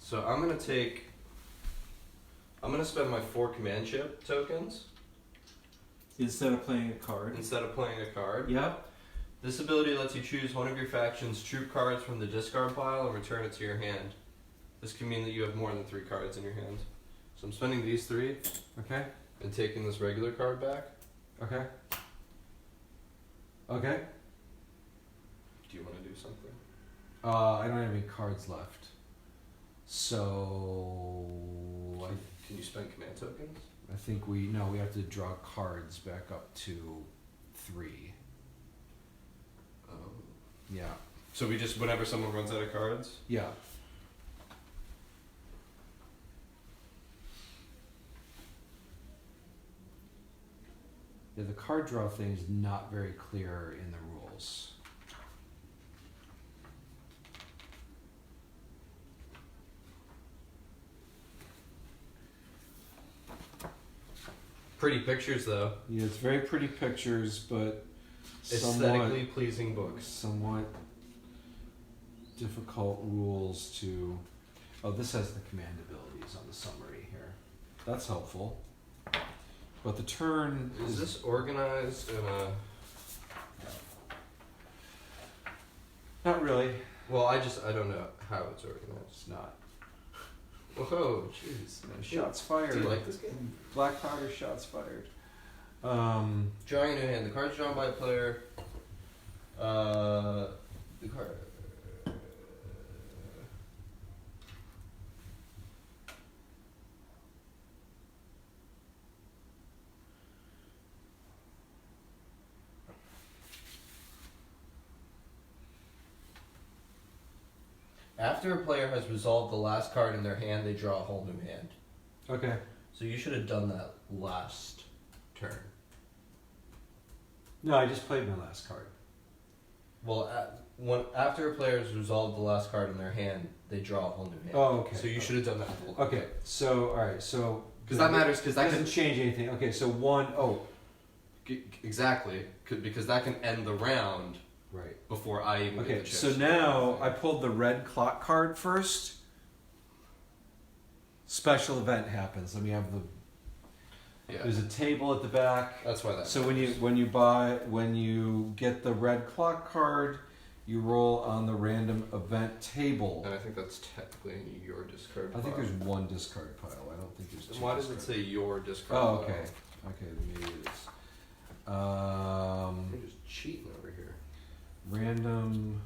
So I'm gonna spend my 4 command chip tokens Instead of playing a card. instead of playing a card. Yep. This ability lets you choose one of your faction's troop cards from the discard pile and return it to your hand. This can mean that you have more than 3 cards in your hand. So I'm spending these 3 Okay, and taking this regular card back. okay. Okay. Do you want to do something? I don't have any cards left. So Can you spend command tokens? I think we have to draw cards back up to 3. Yeah. So we just, whenever someone runs out of cards? Yeah. Yeah, the card draw thing is not very clear in the rules. Pretty pictures, though. Yeah, it's very pretty pictures, but Aesthetically pleasing books. somewhat difficult rules to. Oh, this has the command abilities on the summary here. That's helpful. But the turn Is this organized in a... not really. Well, I don't know how it's organized. It's not. Whoa, jeez. Shots fired. Do you like this game? Black powder shots fired. Drawing a new hand. The card's drawn by a player. The card... After a player has resolved the last card in their hand, they draw a whole new hand. Okay. So you should have done that last turn. No, I just played my last card. Well, after a player has resolved the last card in their hand, they draw a whole new hand. Oh, okay. So you should have done that. Okay, so all right, so Because that matters. Because that that doesn't can change anything. Okay, so 1. Oh, exactly. Because that can end the round right. before I even get Okay, the chance. so now I pulled the red clock card first. Special event happens. Let me have the. Yeah. There's a table at the back. That's why that. So when you get the red clock card, you roll on the random event table. And I think that's technically in your discard I think pile. there's 1 discard pile. I don't think there's 2. Then why does it say your discard Oh, pile? okay. Okay, maybe it is. You're just cheating over here. Random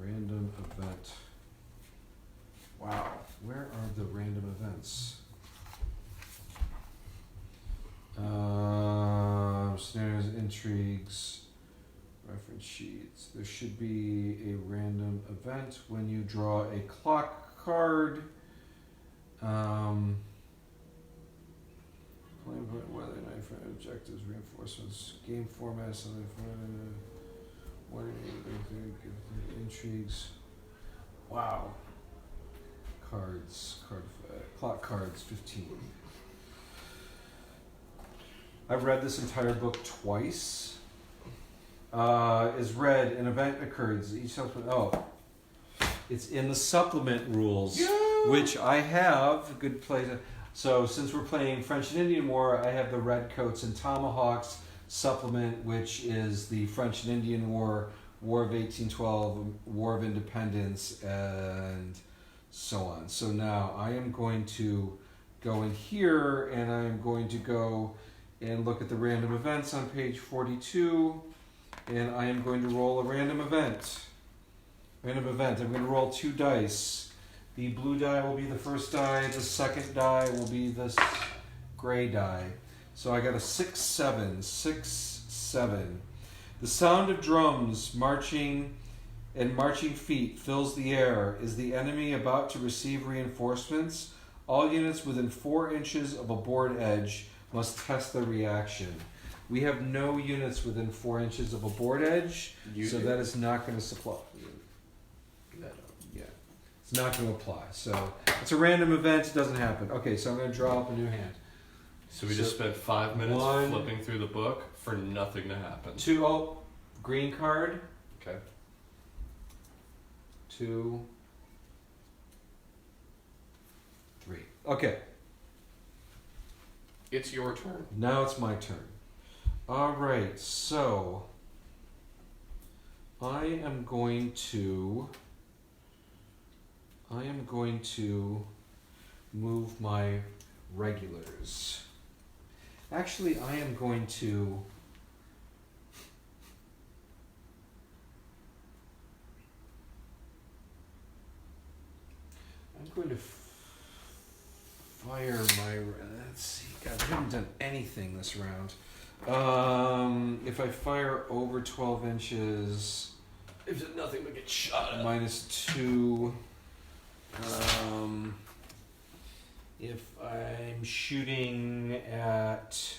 Random event. Wow, where are the random events? Snares, intrigues, reference sheets. There should be a random event when you draw a clock card. Weather, knife, objectives, reinforcements, game format, something for intrigues. Wow. Cards, clock cards, 15. I've read this entire book twice. Is read, an event occurs. Each supplement. Oh, it's in the supplement rules, which I have. Good place. So since we're playing French and Indian War, I have the Redcoats and Tomahawks supplement, which is the French and Indian War, War of 1812, War of Independence, and so on. So now I am going to go in here, and I'm going to go and look at the random events on page 42, and I am going to roll a random event. Random event. I'm going to roll 2 dice. The blue die will be the first die. The second die will be this gray die. So I got a 6-7. 6-7. The sound of drums marching and marching feet fills the air. Is the enemy about to receive reinforcements? All units within 4 inches of a board edge must test their reaction. We have no units within 4 inches of a board edge, so that is not going to supply. Yeah, it's not going to apply. So it's a random event. It doesn't happen. Okay, so I'm going to draw up a new hand. So we just spent 5 minutes flipping through the book for nothing to happen. 2, oh, green card. Okay. 2, 3. Okay. It's your turn. Now it's my turn. All right, so I am going to move my regulars. Actually, I'm going to fire my. Let's see. God, I haven't done anything this round. If I fire over 12 inches, If it's nothing but get shot at. -2. If I'm shooting at,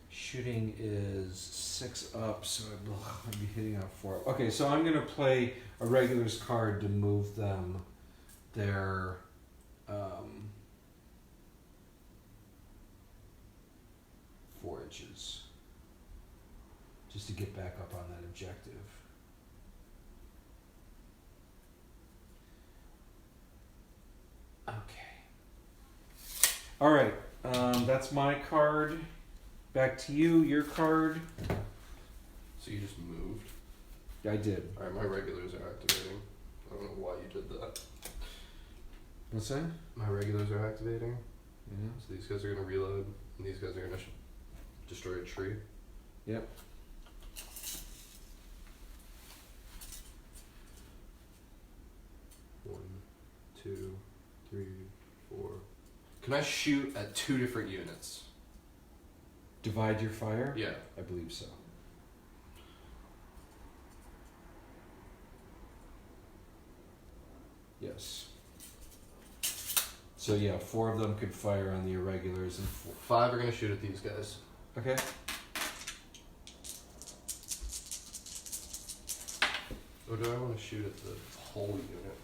shooting is 6 up, so I'd be hitting out 4 up. Okay, so I'm gonna play a regulars card to move them their, 4 inches, just to get back up on that objective. Okay. All right. That's my card. Back to you. Your card. So you just moved? I did. Alright, my regulars are activating. I don't know why you did that. What's that? My regulars are activating. Yeah. So these guys are going to reload, and these guys are going to destroy a tree. Yep. One, 2, 3, 4. Can I shoot at 2 different units? Divide your fire? Yeah. I believe so. Yes. So yeah, 4 of them could fire on the irregulars and 4. 5 are going to shoot at these guys. Okay. Or do I want to shoot at the whole unit?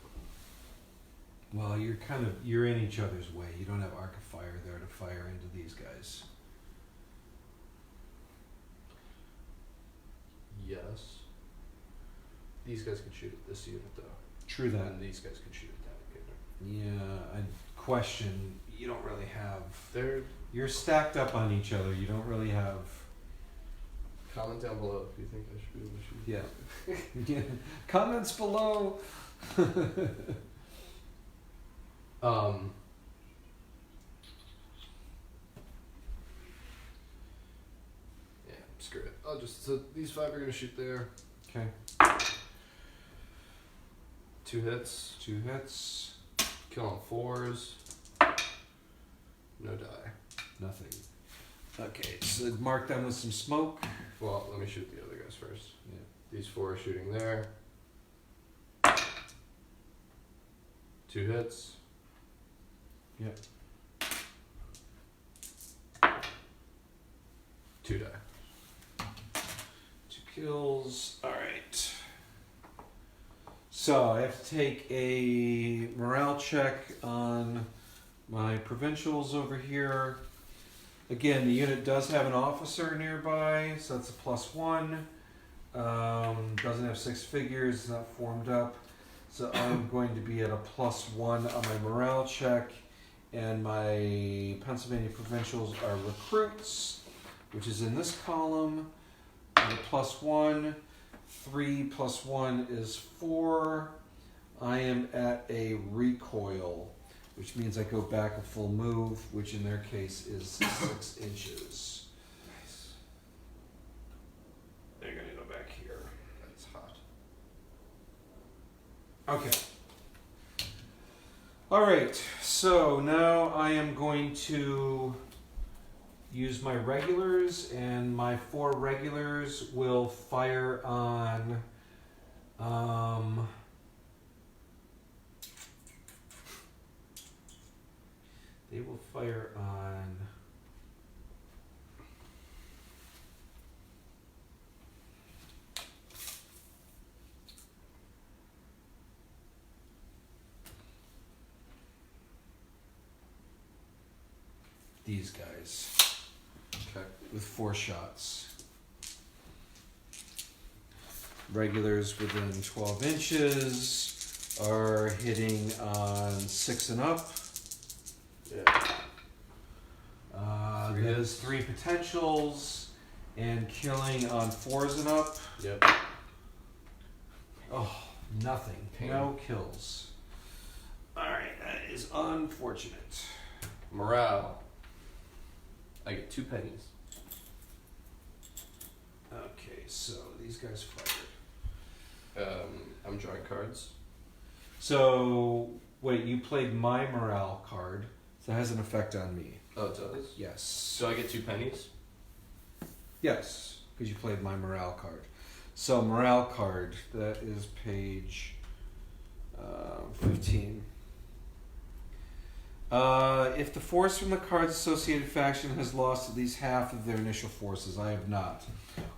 Well, you're in each other's way. You don't have arc of fire there to fire into these guys. Yes. These guys can shoot at this unit, though. True that. And these guys can shoot at that unit. Yeah, I question. You don't really have. You're stacked up on each other. You don't really have. Comment down below if you think I should be able to shoot. Yeah. Yeah. Comments below. Yeah. screw it. I'll just, so these 5 are gonna shoot there. Okay. 2 hits. 2 hits. Kill on 4s. No die. Nothing. Okay, so mark them with some smoke. Well, let me shoot the other guys first. Yeah. These 4 are shooting there. 2 hits. Yep. 2 die. 2 kills. Alright. So I have to take a morale check on my provincials over here. Again, the unit does have an officer nearby, so that's a +1. Doesn't have 6 figures, it's not formed up. So I'm going to be at a +1 on my morale check. And my Pennsylvania provincials are recruits, which is in this column. And a +1. 3 + 1 is 4. I am at a recoil, which means I go back a full move, which in their case is 6 inches. Nice. They're going to go back here. That's hot. Okay. Alright, so now I am going to use my regulars, and my 4 regulars will fire on they will fire on these guys. Okay. With 4 shots. Regulars within 12 inches are hitting on 6 and up. Yeah. That is 3 potentials and killing on 4s and up. Yep. Oh, nothing. Pain. No kills. Alright, that is unfortunate. Morale. I get 2 pennies. Okay, so these guys fired. I'm drawing cards. So, wait, you played my morale card, so that has an effect on me. Oh, it does? Yes. So I get 2 pennies? Yes, because you played my morale card. So, morale card, that is page 15. If the force from the card's associated faction has lost at least half of their initial forces, I have not.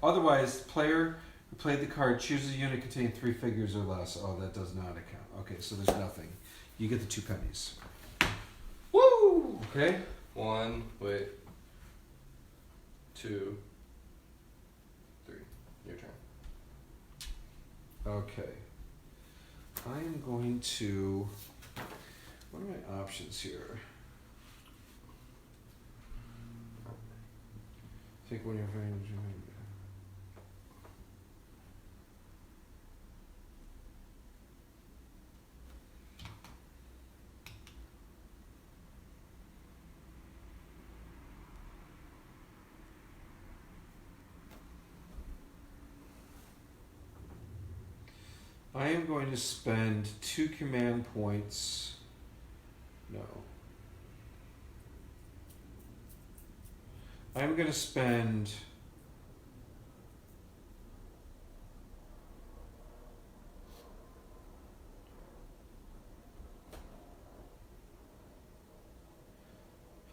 Otherwise, the player who played the card chooses a unit containing 3 figures or less. Oh, that does not account. Okay, so there's nothing. You get the 2 pennies. Woo! Okay. 1, wait. 2, 3. Your turn. Okay. I am going to... What are my options here? Take one of your friends. I am going to spend 2 command points. No. I'm going to spend...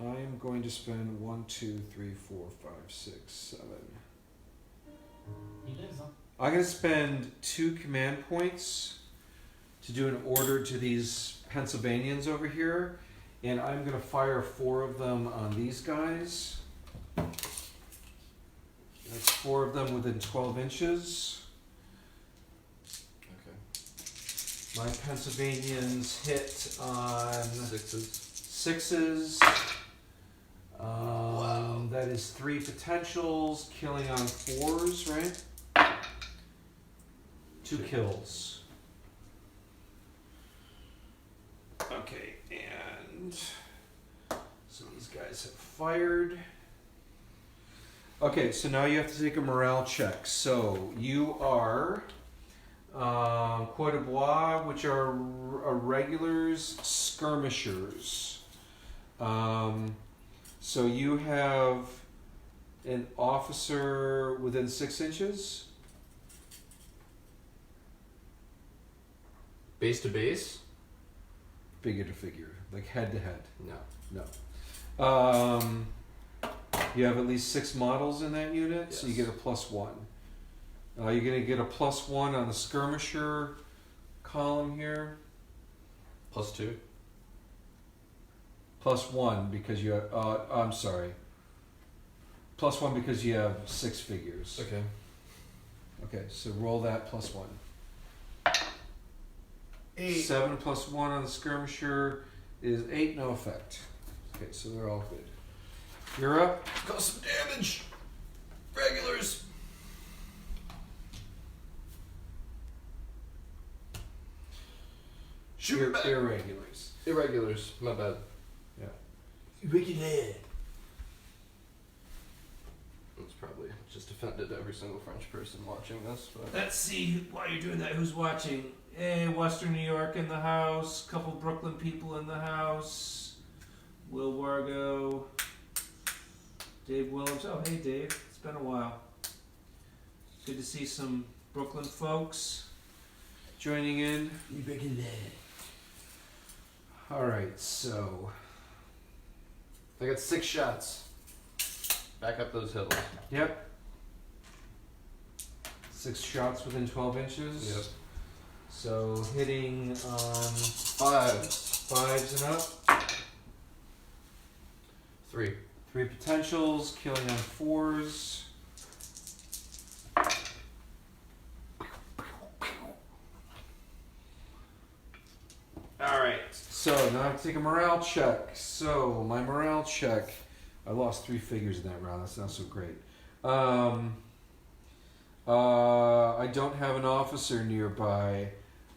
I'm going to spend 1, 2, 3, 4, 5, 6, 7. I'm going to spend 2 command points to do an order to these Pennsylvanians over here, and I'm going to fire 4 of them on these guys. That's 4 of them within 12 inches. Okay. My Pennsylvanians hit on 6s. Wow. That is 3 potentials, killing on 4s, right? 2 kills. Okay, and so these guys have fired. Okay, so now you have to take a morale check. So you are Croix de Bois, which are regulars, skirmishers. So you have an officer within 6 inches. Base to base? Figure to figure, like head to head. No. No. You have at least 6 models in that unit, so you Yes. get a +1. You're going to get a +1 on the skirmisher column here. +2. +1 because you have. I'm sorry. +1 because you have 6 figures. Okay. Okay, so roll that +1. 8. 7 +1 on the skirmisher is 8. No effect. Okay, so they're all good. You're up. Cause some damage. Regulars. Shoot back. Irregulars. Irregulars. My bad. Yeah. Irregular. That's probably just offended every single French person watching this. But Let's see while you're doing that. Who's watching? Hey, Western New York in the house. Couple Brooklyn people in the house. Will Wargo. Dave Willems. Oh, hey, Dave. It's been a while. Good to see some Brooklyn folks Joining in. Irregular. All right, so I got 6 shots. Back up those hills. yep. 6 shots within 12 inches. Yep. So hitting on 5. 5s and up. 3. 3 potentials, killing on 4s. Alright, so now I have to take a morale check. So, my morale check, I lost 3 figures in that round, that's not so great. I don't have an officer nearby.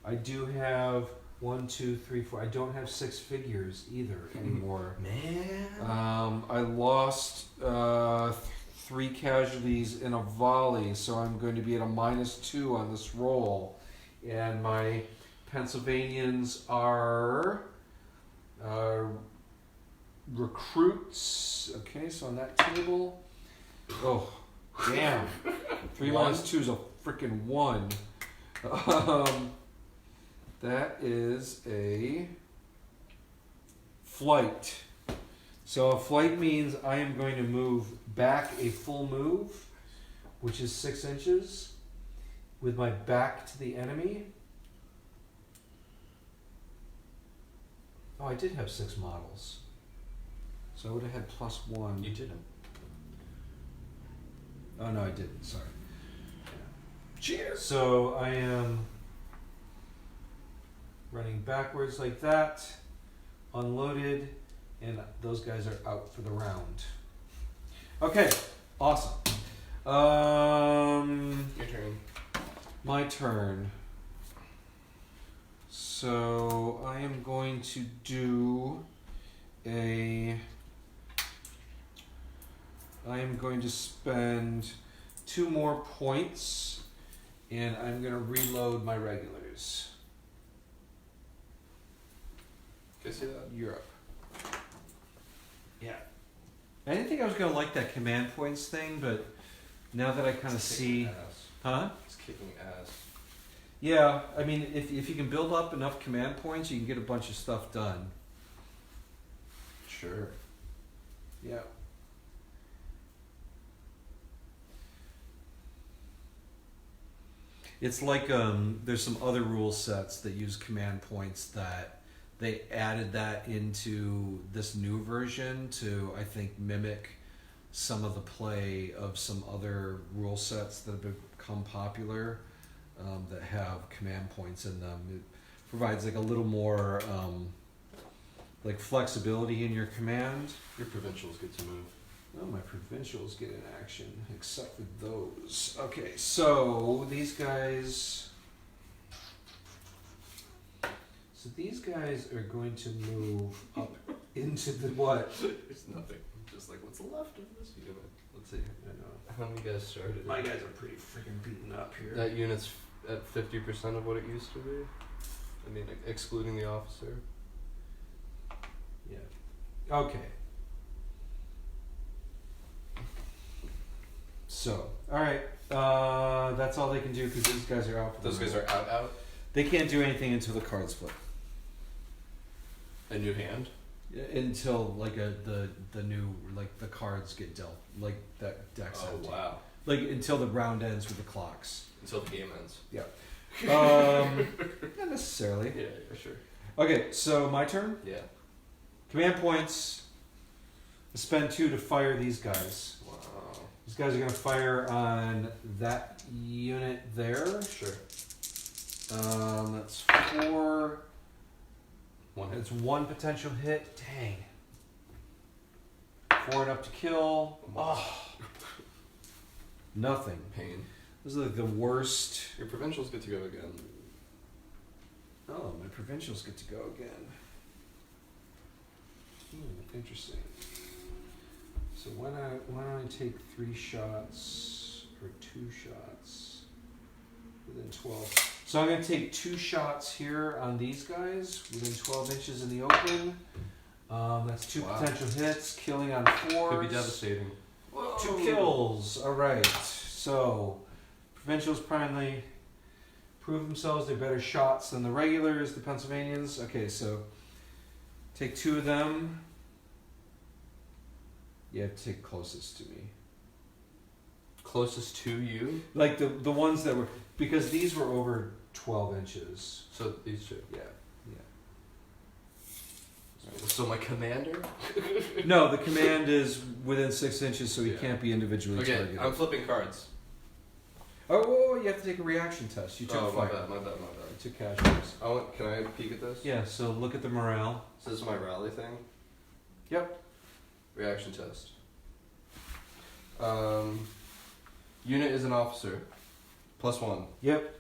I do have 1, 2, 3, 4. I don't have 6 figures either anymore. Man. I lost 3 casualties in a volley, so I'm going to be at a -2 on this roll. And my Pennsylvanians are recruits. Okay, so on that table. Oh, damn. 3 minus 2 is a freaking 1. That is a flight. So a flight means I am going to move back a full move, which is 6 inches, with my back to the enemy. Oh, I did have 6 models. So I would have had +1. You didn't. Oh, no, I didn't. Sorry. Cheers. So I am running backwards like that, unloaded, and those guys are out for the round. Okay, awesome. Your turn. My turn. So I am going to do I am going to spend 2 more points, and I'm going to reload my regulars. Can I see that? Europe. Yeah. I didn't think I was going to like that command points thing, but now that I kind of see... Ass. Huh? It's kicking ass. Yeah, I mean, if you can build up enough command points, you can get a bunch of stuff done. Sure. Yeah. It's like there's some other rule sets that use command points that they added that into this new version to, I think, mimic some of the play of some other rule sets that have become popular that have command points in them. It provides like a little more like flexibility in your command. Your provincials get to move. Oh, my provincials get in action, except for those. Okay, so these guys... So these guys are going to move up into the what? There's nothing. Just like, what's left of this unit? Let's see. I know. How many guys started? My guys are pretty freaking beaten up here. That unit's at 50% of what it used to be. I mean, excluding the officer. Yeah. Okay. So, all right. That's all they can do because these guys are out. Those guys are out. They can't do anything until the cards flip. A new hand. Until like the new like the cards get dealt, like that deck's empty. Wow. Like until the round ends with the clocks. Until the game ends. Yeah. Not necessarily. Yeah, sure. Okay, so my turn. Yeah. Command points. I spend 2 to fire these guys. Wow. These guys are gonna fire on that unit there. Sure. That's 4. One hit. It's 1 potential hit. Dang. 4 enough to kill. Oh. Nothing. Pain. This is like the worst. Your provincials get to go again. Oh, my provincials get to go again. Interesting. So why don't I take 3 shots or 2 shots within 12? So I'm going to take 2 shots here on these guys within 12 inches in the open. That's 2 potential hits, killing on 4. Could be devastating. 2 kills. All right. So provincials finally prove themselves. They're better shots than the regulars, the Pennsylvanians. Okay, so take 2 of them. You have to take closest to me. Closest to you? Like the ones that were, because these were over 12 inches. So these two. Yeah. So my commander? No, the command is within 6 inches, so he Yeah. can't be individually Okay, targeted. I'm flipping cards. Oh, you have to take a reaction test. You took my fire. bad. You took casualties. Can I peek at this? Yeah, so look at the morale. So this is my rally thing? Yep. Reaction test. Unit is an officer. +1. Yep.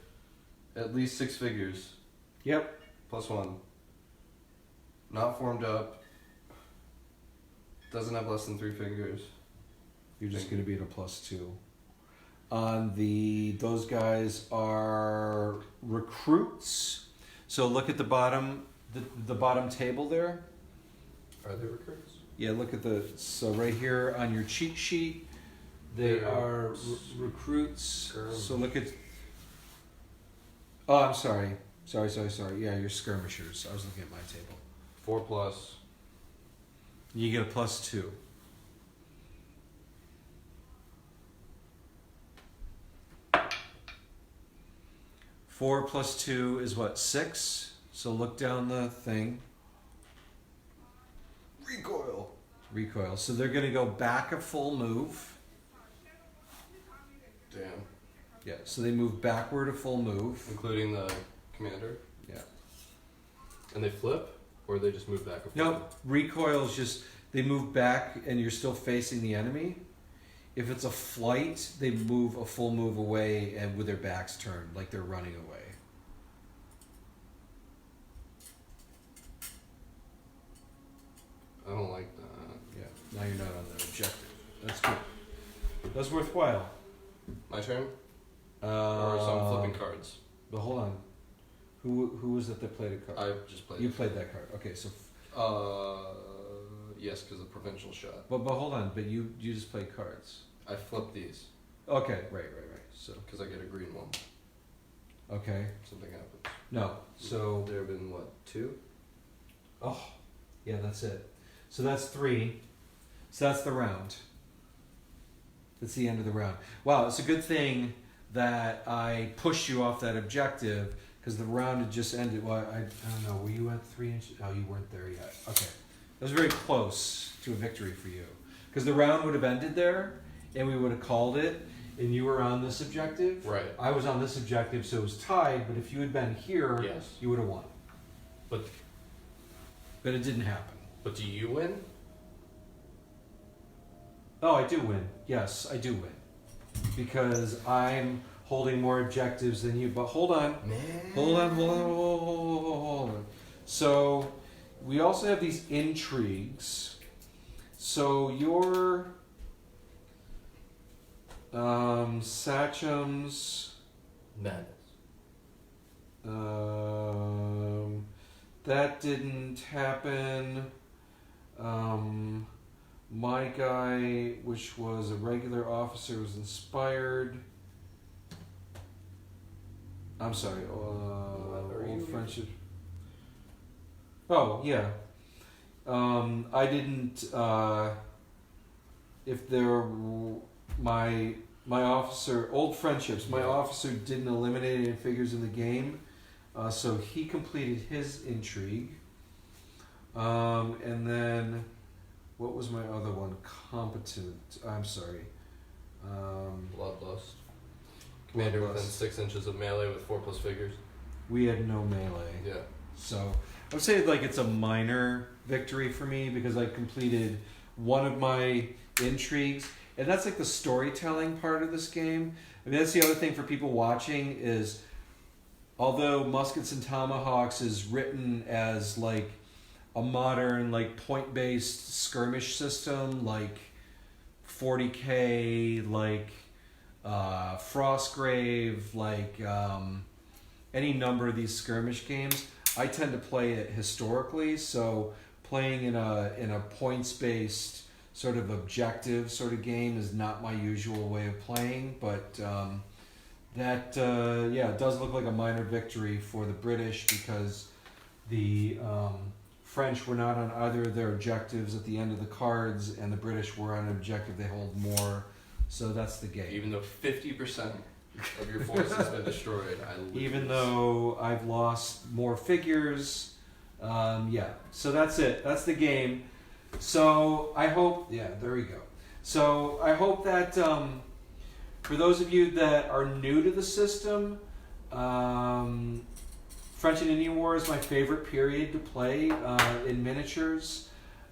At least 6 figures. Yep. +1. Not formed up. Doesn't have less than 3 figures. You're just going to be at a +2. On those guys are recruits. So look at the bottom, the bottom table there. Are they recruits? Yeah, look at so right here on your cheat sheet, they They're are recruits. skirm- So look at. Oh, I'm sorry. Sorry. Yeah, you're skirmishers. I was looking at my table. 4+. You get a +2. Four plus 2 is what? 6. So look down the thing. Recoil. So they're going to go back a full move. Damn. Yeah. So they move backward a full move. Including the commander? Yeah. And they flip? Or they just move back and No, forth? recoil is just they move back and you're still facing the enemy. If it's a flight, they move a full move away and with their backs turned, like they're running away. I don't like that. Yeah. Now you're not on the objective. That's good. That's worthwhile. My turn? Or so I'm flipping cards? But hold on. Who was it that played a card? I just played You it. played that card. Okay, so. Yes, because of provincial shot. But hold on. But you just played cards. I flipped these. Okay. Right. So. Because I get a green one. Okay. Something happens. No. So. There have been, 2? Oh. Yeah, that's it. So that's 3. So that's the round. That's the end of the round. Wow, it's a good thing that I pushed you off that objective because the round had just ended. Well, I don't know. Were you at 3 inches? Oh, you weren't there yet. Okay. That was very close to a victory for you because the round would have ended there and we would have called it and you were on this objective. Right. I was on this objective, so it was tied, but if you had been here, Yes. you would have won. But it didn't happen. do you win? Oh, I do win. Yes, I do win. Because I'm holding more objectives than you. But hold on. Man. Hold on. So, we also have these intrigues. So, you're... Satchams. Madness. That didn't happen. My guy, which was a regular officer, was inspired. I'm sorry. Old friendship. Oh yeah. I didn't. If there, my officer, old friendships. My officer didn't eliminate any figures in the game, so he completed his intrigue. And then, what was my other one? Competent. I'm sorry. Bloodlust. Commander within 6 inches of melee with 4+ figures. We had no melee. Yeah. So I would say like it's a minor victory for me because I completed one of my intrigues, and that's like the storytelling part of this game. I mean, that's the other thing for people watching is, although Muskets and Tomahawks is written as like a modern like point-based skirmish system, like 40K, like Frostgrave, like any number of these skirmish games, I tend to play it historically. So playing in a points-based sort of objective sort of game is not my usual way of playing. But it does look like a minor victory for the British because the French were not on either of their objectives at the end of the cards, and the British were on an objective they hold more. So that's the game. Even though 50% of your force has been destroyed, I lose. Even though I've lost more figures, so that's it. That's the game. So I hope, there we go. So I hope that for those of you that are new to the system, French and Indian War is my favorite period to play in miniatures.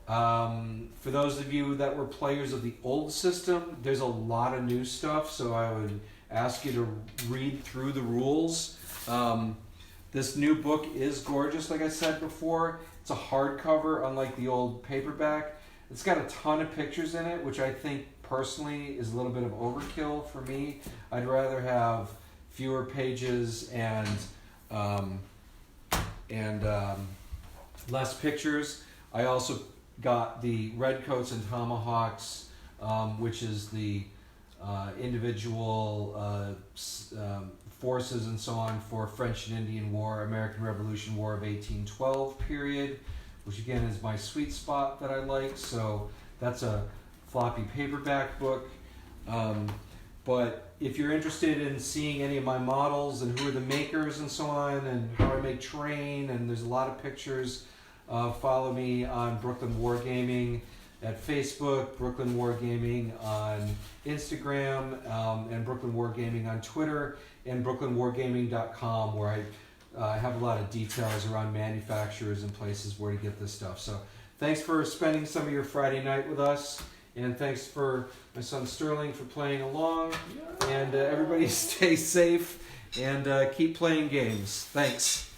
For those of you that were players of the old system, there's a lot of new stuff, so I would ask you to read through the rules. This new book is gorgeous, like I said before. It's a hardcover, unlike the old paperback. It's got a ton of pictures in it, which I think personally is a little bit of overkill for me. I'd rather have fewer pages and less pictures. I also got the Redcoats and Tomahawks, which is the individual forces and so on for French and Indian War, American Revolution War of 1812 period, which again is my sweet spot that I like. So that's a floppy paperback book. But if you're interested in seeing any of my models and who are the makers and so on and how I make terrain, and there's a lot of pictures, follow me on Brooklyn Wargaming at Facebook, Brooklyn Wargaming on Instagram, and Brooklyn Wargaming on Twitter, and brooklynwargaming.com, where I have a lot of details around manufacturers and places where to get this stuff. So thanks for spending some of your Friday night with us, and thanks for my son Sterling for playing along, and everybody stay safe and keep playing games. Thanks.